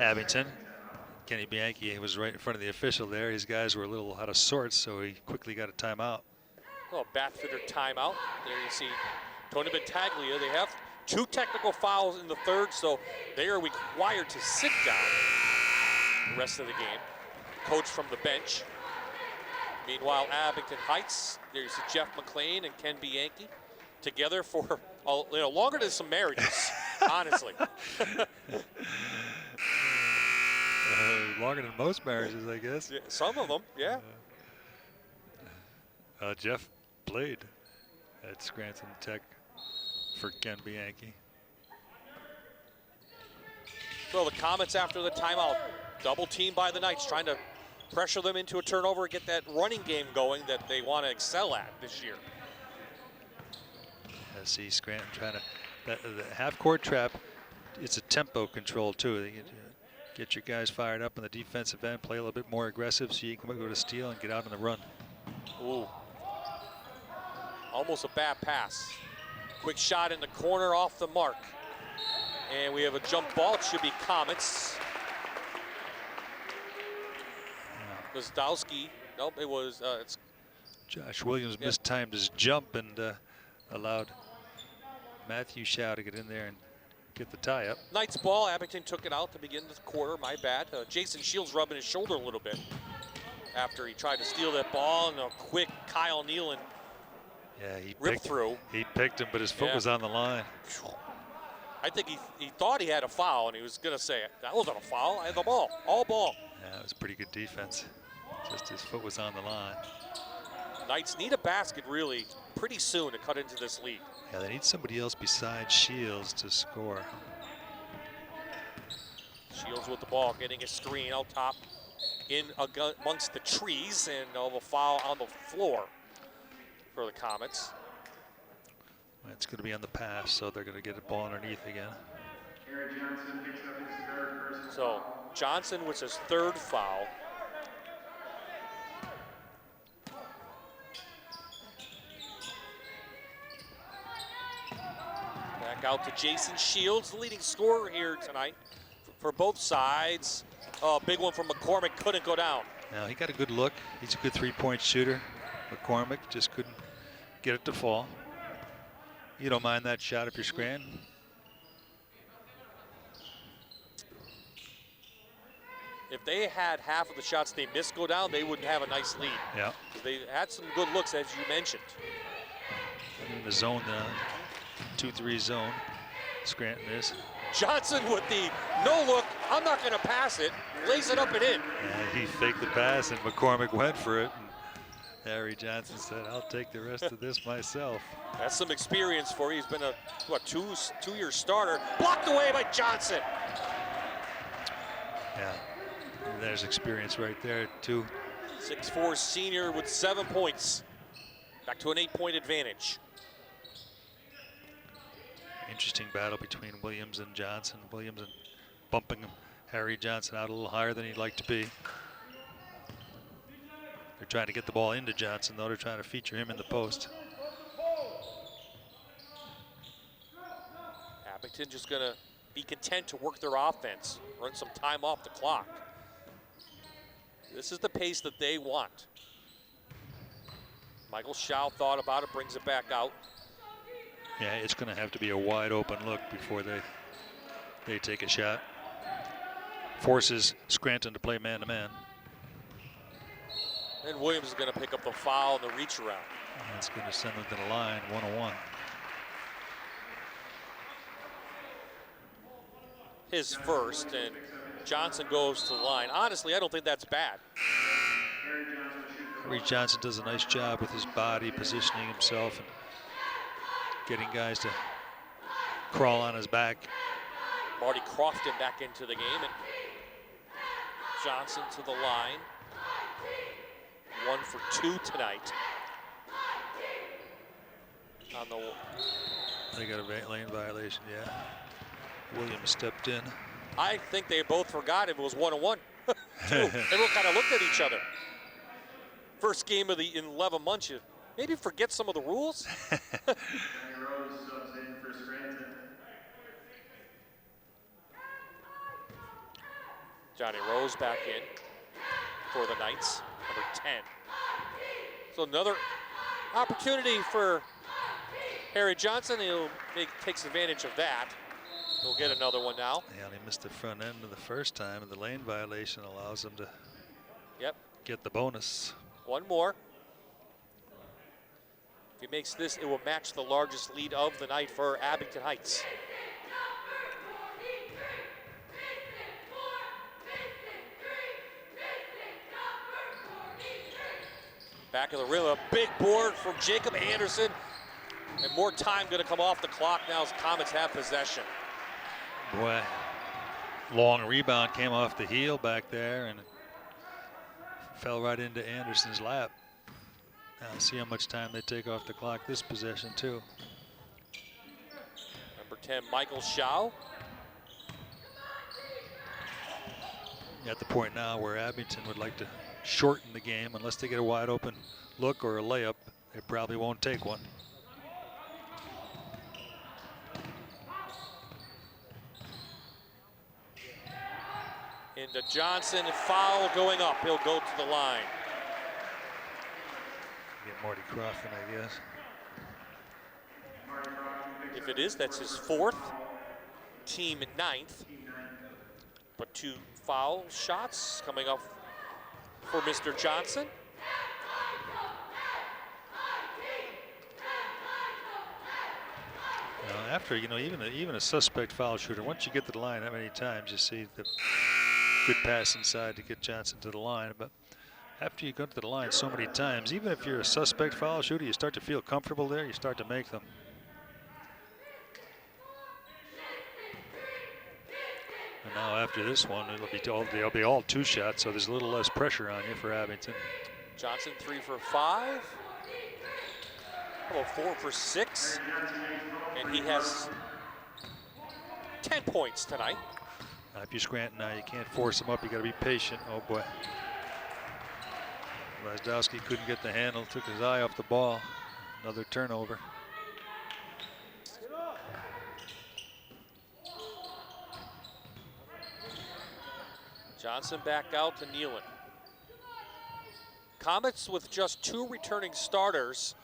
Abington. Kenny Bianchi was right in front of the official there. His guys were a little out of sorts, so he quickly got a timeout. Well, Bathfitter timeout. There you see Tony Battaglia. They have 2 technical fouls in the 3rd, so they are required to sit down the rest of the game. Coach from the bench. Meanwhile, Abington Heights, there you see Jeff McLean and Ken Bianchi together for longer than some marriages, honestly. Longer than most marriages, I guess. Yeah, some of them, yeah. Jeff played at Scranton Tech for Ken Bianchi. So the Comets after the timeout, double teamed by the Knights, trying to pressure them into a turnover, get that running game going that they want to excel at this year. See Scranton trying to, the half-court trap, it's a tempo control too. They get your guys fired up on the defensive end, play a little bit more aggressive so you can go to steal and get out on the run. Ooh. Almost a bad pass. Quick shot in the corner off the mark. And we have a jump ball. It should be Comets. Gwizdowski. Nope, it was, it's Josh Williams mistimed his jump and allowed Matthew Schau to get in there and get the tie up. Knights ball. Abington took it out to begin the quarter. My bad. Jason Shields rubbing his shoulder a little bit after he tried to steal that ball, and a quick Kyle Nealon ripped through. He picked him, but his foot was on the line. I think he thought he had a foul, and he was going to say, that wasn't a foul. I had the ball. All ball. Yeah, it was pretty good defense. Just his foot was on the line. Knights need a basket, really, pretty soon to cut into this lead. Yeah, they need somebody else besides Shields to score. Shields with the ball, getting a screen out top in amongst the trees, and a foul on the floor for the Comets. It's going to be on the pass, so they're going to get a ball underneath again. So Johnson with his 3rd foul. Back out to Jason Shields, the leading scorer here tonight for both sides. Big one from McCormick, couldn't go down. Now he got a good look. He's a good 3-point shooter. McCormick just couldn't get it to fall. You don't mind that shot if you're Scranton? If they had half of the shots they missed go down, they wouldn't have a nice lead. Yeah. They had some good looks, as you mentioned. In the zone, the 2-3 zone, Scranton is. Johnson with the no look, I'm not going to pass it, lays it up and in. And he faked the pass, and McCormick went for it. And Harry Johnson said, I'll take the rest of this myself. That's some experience for you. He's been a, what, two-year starter. Blocked away by Johnson. Yeah, and there's experience right there, too. 6'4" senior with 7 points. Back to an 8-point advantage. Interesting battle between Williams and Johnson. Williams and bumping Harry Johnson out a little higher than he'd like to be. They're trying to get the ball into Johnson, though. They're trying to feature him in the post. Abington just going to be content to work their offense, run some time off the clock. This is the pace that they want. Michael Schau thought about it, brings it back out. Yeah, it's going to have to be a wide open look before they take a shot. Forces Scranton to play man-to-man. And Williams is going to pick up the foul and the reach around. That's going to send them to the line, 1-1. His first, and Johnson goes to the line. Honestly, I don't think that's bad. Harry Johnson does a nice job with his body, positioning himself and getting guys to crawl on his back. Marty Crofton back into the game, and Johnson to the line. 1 for 2 tonight. On the They got a lane violation, yeah. Williams stepped in. I think they both forgot it was 1-1. Everyone kind of looked at each other. First game of in 11 months, you maybe forget some of the rules. Johnny Rose back in for the Knights, number 10. So another opportunity for Harry Johnson. Takes advantage of that. He'll get another one now. Yeah, he missed the front end of the first time, and the lane violation allows him to get the bonus. One more. If he makes this, it will match the largest lead of the night for Abington Heights. Back of the rim, a big board from Jacob Anderson. And more time going to come off the clock now as Comets have possession. Boy, long rebound came off the heel back there and fell right into Anderson's lap. Now see how much time they take off the clock this possession too. Number 10, Michael Schau. At the point now where Abington would like to shorten the game. Unless they get a wide open look or a layup, they probably won't take one. Into Johnson, foul going up. He'll go to the line. Get Marty Crofton, I guess. If it is, that's his 4th, team 9th. But 2 foul shots coming up for Mr. Johnson. Now after, even a suspect foul shooter, once you get to the line that many times, you see the good pass inside to get Johnson to the line. But after you go to the line so many times, even if you're a suspect foul shooter, you start to feel comfortable there, you start to make them. And now after this one, they'll be all 2 shots, so there's a little less pressure on you for Abington. Johnson 3 for 5. About 4 for 6. And he has 10 points tonight. If you're Scranton now, you can't force him up. You got to be patient. Oh boy. Lazdowski couldn't get the handle, took his eye off the ball. Another turnover. Johnson back out to Nealon. Comets with just 2 returning starters.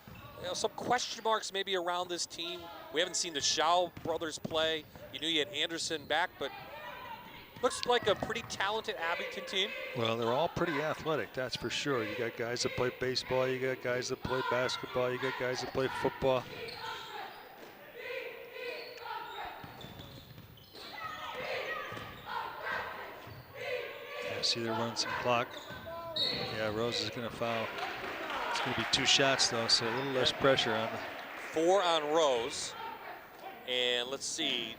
Some question marks maybe around this team. We haven't seen the Schau brothers play. You knew you had Anderson back, but Looks like a pretty talented Abington team. Well, they're all pretty athletic, that's for sure. You got guys that play baseball, you got guys that play basketball, you got guys that play football. Yeah, see they're running some clock. Yeah, Rose is going to foul. It's going to be 2 shots, though, so a little less pressure on the... 4 on Rose. And let's see.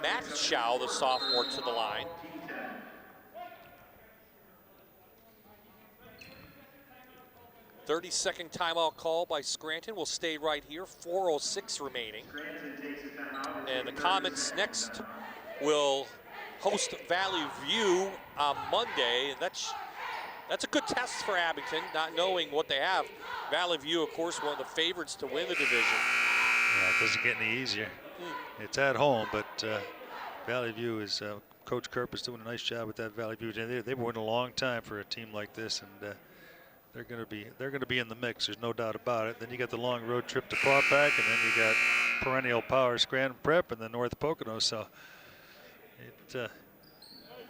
Matt Schau, the sophomore, to the line. "30-second timeout call by Scranton. Will stay right here. 4:06 remaining. And the Comets next will host Valley View on Monday. And that's a good test for Abington, not knowing what they have. Valley View, of course, one of the favorites to win the division. Yeah, it doesn't get any easier. It's at home, but Valley View is Coach Kerp is doing a nice job with that Valley View. They've been waiting a long time for a team like this, and they're going to be in the mix. There's no doubt about it. Then you got the long road trip to Paupack, and then you got perennial power Scranton Prep, and then North Pocono. So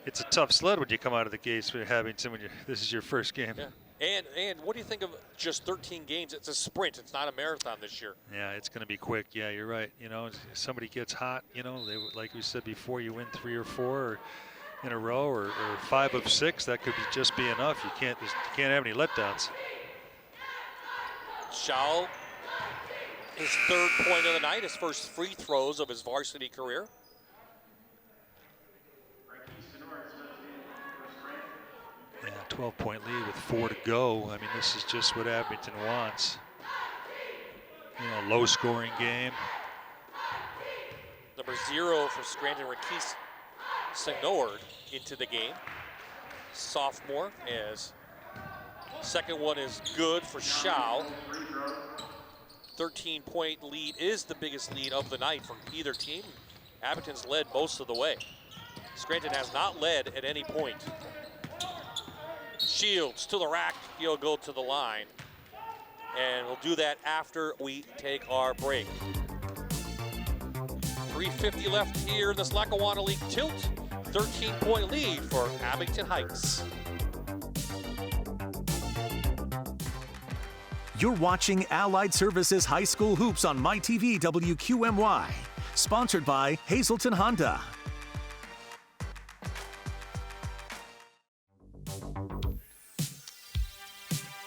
it's a tough sled when you come out of the gates for Abington when this is your first game. Yeah. And what do you think of just 13 games? It's a sprint. It's not a marathon this year. Yeah, it's going to be quick. Yeah, you're right. You know, if somebody gets hot, you know, like we said before, you win 3 or 4 in a row or 5 of 6. That could just be enough. You can't have any letdowns. Schau, his 3rd point of the night, his first free throws of his varsity career. Yeah, 12-point lead with 4 to go. I mean, this is just what Abington wants. You know, low-scoring game. Number 0 for Scranton, Rakis Senord into the game. Sophomore, as second one is good for Schau. 13-point lead is the biggest lead of the night from either team. Abington's led most of the way. Scranton has not led at any point. Shields to the rack, he'll go to the line. And we'll do that after we take our break. 3:50 left here in this Lackawanna League tilt. 13-point lead for Abington Heights. You're watching Allied Services High School Hoops on MyTV WQMY. Sponsored by Hazelton Honda.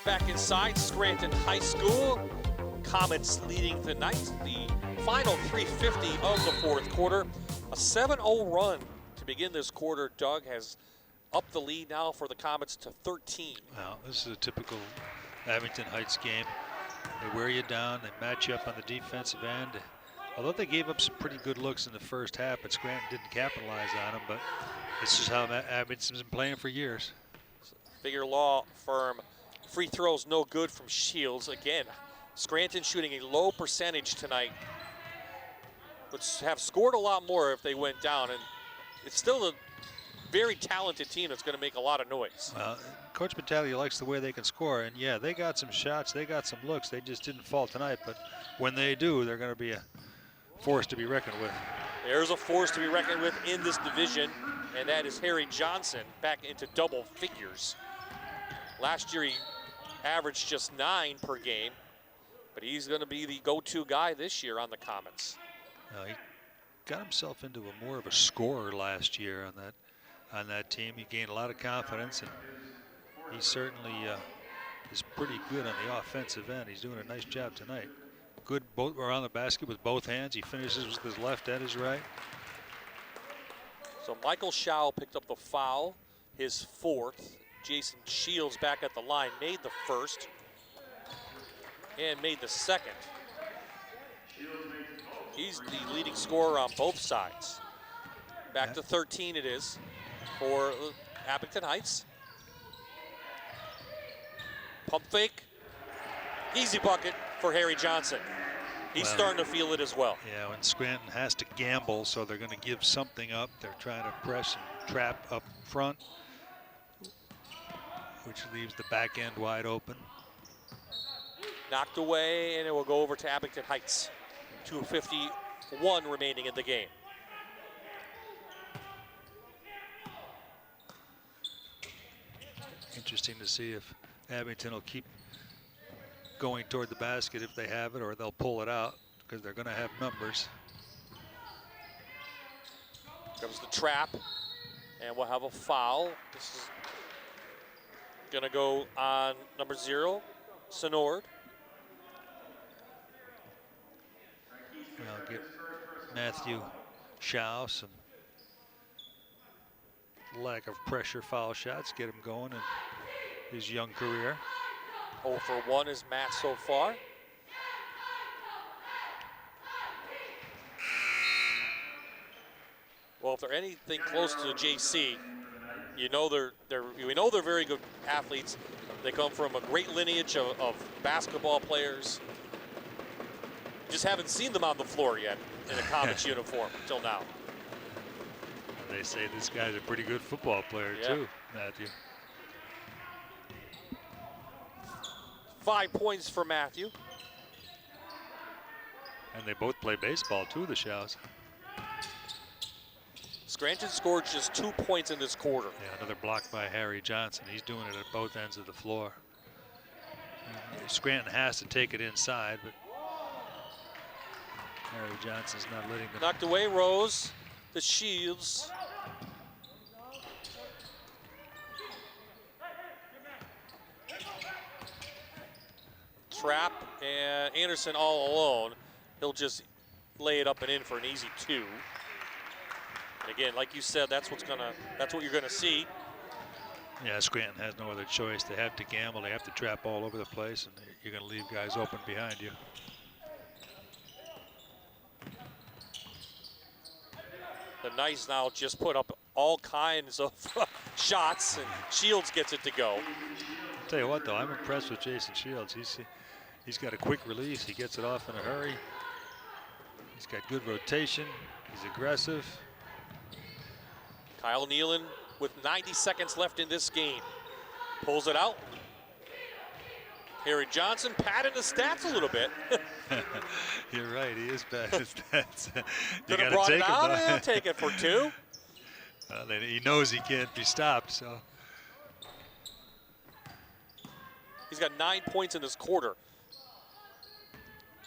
Back inside Scranton High School. Comets leading tonight. The final 3:50 of the 4th quarter. A 7-0 run to begin this quarter. Doug has upped the lead now for the Comets to 13. Well, this is a typical Abington Heights game. They wear you down. They match you up on the defensive end. Although they gave up some pretty good looks in the first half, but Scranton didn't capitalize on them. But this is how Abington's been playing for years. Figure law firm. Free throws no good from Shields. Again, Scranton shooting a low percentage tonight. Would have scored a lot more if they went down. And it's still a very talented team that's going to make a lot of noise. Well, Coach Battaglia likes the way they can score. And, yeah, they got some shots. They got some looks. They just didn't fall tonight. But when they do, they're going to be a force to be reckoned with. There's a force to be reckoned with in this division, and that is Harry Johnson back into double figures. Last year he averaged just 9 per game, but he's going to be the go-to guy this year on the Comets. He got himself into more of a scorer last year on that team. He gained a lot of confidence, and he certainly is pretty good on the offensive end. He's doing a nice job tonight. Good both around the basket with both hands. He finishes with his left and his right. So Michael Schau picked up the foul, his 4th. Jason Shields back at the line made the 1st and made the 2nd. He's the leading scorer on both sides. Back to 13 it is for Abington Heights. Pump fake. Easy bucket for Harry Johnson. He's starting to feel it as well. Yeah, when Scranton has to gamble, so they're going to give something up. They're trying to press and trap up front, which leaves the back end wide open. Knocked away, and it will go over to Abington Heights. 2:51 remaining in the game. interesting to see if Abington will keep going toward the basket if they have it, or they'll pull it out because they're going to have numbers. Comes the trap, and we'll have a foul. This is going to go on number 0, Sonord. I'll get Matthew Shaw some lack of pressure foul shots, get him going in his young career. 0 for 1 is Matt so far. Well, if they're anything close to the JC, we know they're very good athletes. They come from a great lineage of basketball players. Just haven't seen them on the floor yet in a Comets uniform until now. They say this guy's a pretty good football player too, Matthew. 5 points for Matthew. And they both play baseball too, the Shaws. Scranton scored just 2 points in this quarter. Yeah, another block by Harry Johnson. He's doing it at both ends of the floor. Scranton has to take it inside, but Harry Johnson's not letting them. Knocked away, Rose. The Shields. Trap and Anderson all alone. He'll just lay it up and in for an easy 2. And again, like you said, that's what you're gonna see. Yeah, Scranton has no other choice. They have to gamble. They have to trap all over the place, and you're gonna leave guys open behind you. The Knights now just put up all kinds of shots, and Shields gets it to go. I'll tell you what, though, I'm impressed with Jason Shields. He's got a quick release. He gets it off in a hurry. He's got good rotation. He's aggressive. Kyle Nealon with 90 seconds left in this game. Pulls it out. Harry Johnson padding the stats a little bit. You're right, he is bad at stats. You Could have gotta brought take it out him. and take it for 2. He knows he can't be stopped, so. He's got 9 points in this quarter.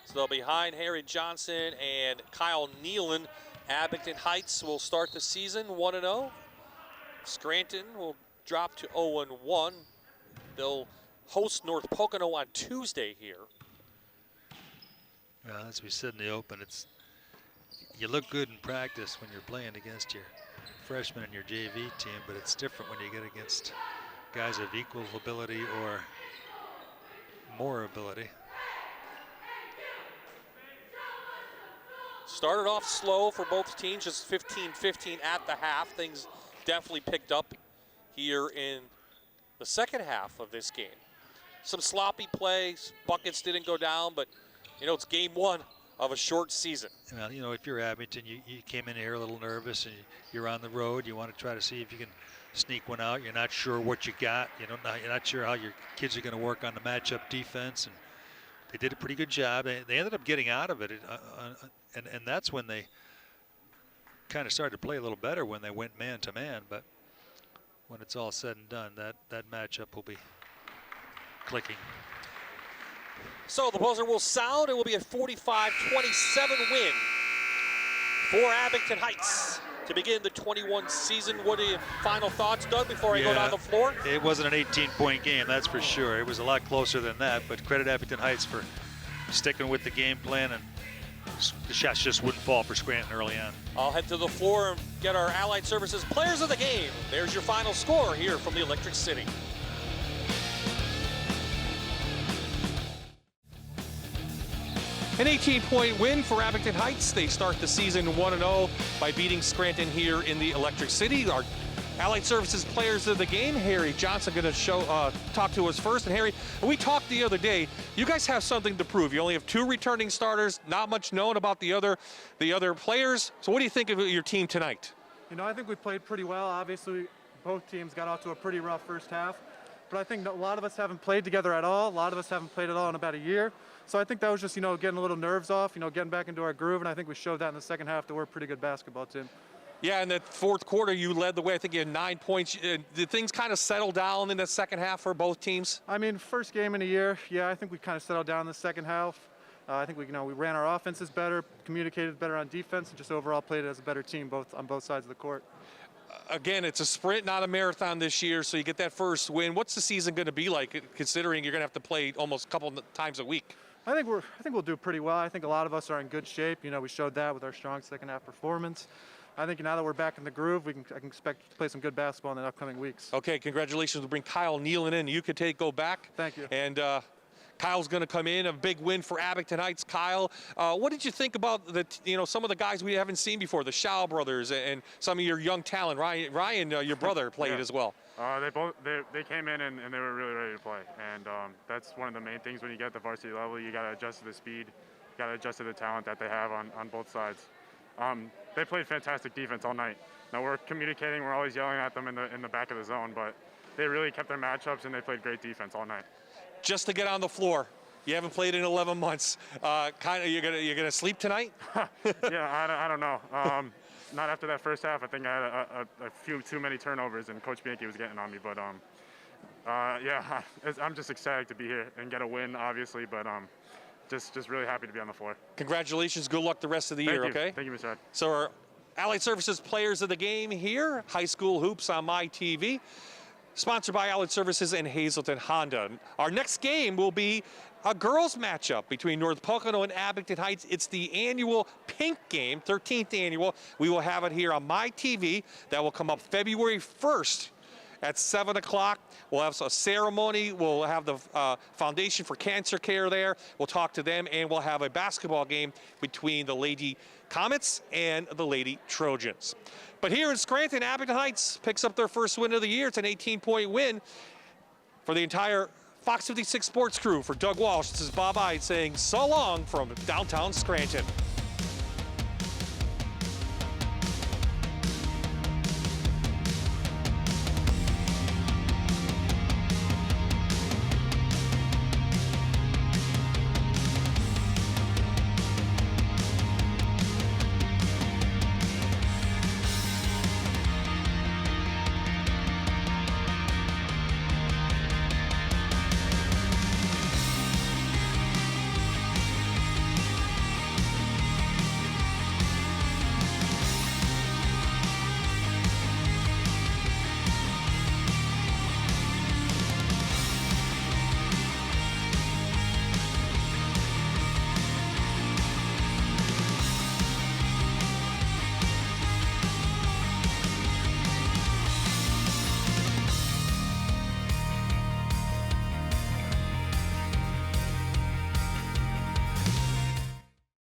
So behind Harry Johnson and Kyle Nealon, Abington Heights will start the season 1-0. Scranton will drop to 0-1. They'll host North Pocono on Tuesday here. Well, as we said in the open, you look good in practice when you're playing against your freshmen and your JV team, but it's different when you get against guys of equal ability or more ability. Started off slow for both teams, just 15-15 at the half. Things definitely picked up here in the second half of this game. Some sloppy plays, buckets didn't go down, but it's game 1 of a short season. Well, if you're Abington, you came in here a little nervous, and you're on the road. You want to try to see if you can sneak one out. You're not sure what you got. You're not sure how your kids are going to work on the matchup defense, and they did a pretty good job. They ended up getting out of it, and that's when they kind of started to play a little better, when they went man-to-man. But when it's all said and done, that matchup will be clicking. So the buzzer will sound. It will be a 45-27 win for Abington Heights to begin the 21 season. What are your final thoughts, Doug, before I go down the floor? It wasn't an 18-point game, that's for sure. It was a lot closer than that, but credit Abington Heights for sticking with the game plan, and the shots just wouldn't fall for Scranton early on. I'll head to the floor and get our Allied Services players of the game. There's your final score here from the Electric City. An 18-point win for Abington Heights. They start the season 1-0 by beating Scranton here in the Electric City. Our Allied Services players of the game, Harry Johnson, going to talk to us first. And Harry, we talked the other day. You guys have something to prove. You only have 2 returning starters. Not much known about the other players. So what do you think of your team tonight? I think we played pretty well. Obviously, both teams got off to a pretty rough first half. But I think a lot of us haven't played together at all. A lot of us haven't played at all in about a year. So I think that was just, getting a little nerves off, getting back into our groove. And I think we showed that in the second half that we're a pretty good basketball team. Yeah, in the fourth quarter, you led the way. I think you had 9 points. Did things kind of settle down in the second half for both teams? I mean, first game in a year, yeah, I think we kind of settled down in the second half. I think we ran our offenses better, communicated better on defense, and just overall played as a better team on both sides of the court. Again, it's a sprint, not a marathon this year, so you get that first win. What's the season going to be like, considering you're going to have to play almost a couple times a week? I think we'll do pretty well. I think a lot of us are in good shape. You know, we showed that with our strong second half performance. I think now that we're back in the groove, I can expect to play some good basketball in the upcoming weeks. Okay, congratulations. We'll bring Kyle Nealon in. You could go back. Thank you. And Kyle's going to come in, a big win for Abington Heights. Kyle, what did you think about some of the guys we haven't seen before, the Shaw brothers and some of your young talent? Ryan, your brother, played as well. They came in and they were really ready to play, and that's one of the main things when you get at the varsity level. You got to adjust to the speed, you got to adjust to the talent that they have on both sides. They played fantastic defense all night. Now we're communicating, we're always yelling at them in the back of the zone, but they really kept their matchups and they played great defense all night. Just to get on the floor. You haven't played in 11 months. You're gonna sleep tonight? Yeah, I don't know. Not after that first half. I think I had a few too many turnovers, and Coach Bianchi was getting on me. But yeah, I'm just excited to be here and get a win, obviously. But just really happy to be on the floor. Congratulations. Good luck the rest of the year. Okay. Thank you, Mr. Ed. So our Allied Services players of the game here, high school hoops on MyTV. Sponsored by Allied Services and Hazleton Honda. Our next game will be a girls matchup between North Pocono and Abington Heights. It's the annual Pink Game, 13th annual. We will have it here on MyTV. That will come up February 1st at 7 o'clock. We'll have a ceremony. We'll have the Foundation for Cancer Care there. We'll talk to them, and we'll have a basketball game between the Lady Comets and the Lady Trojans. But here in Scranton, Abington Heights picks up their first win of the year. It's an 18-point win for the entire Fox 56 sports crew. For Doug Walsh, this is Bob Ide saying so long from downtown Scranton.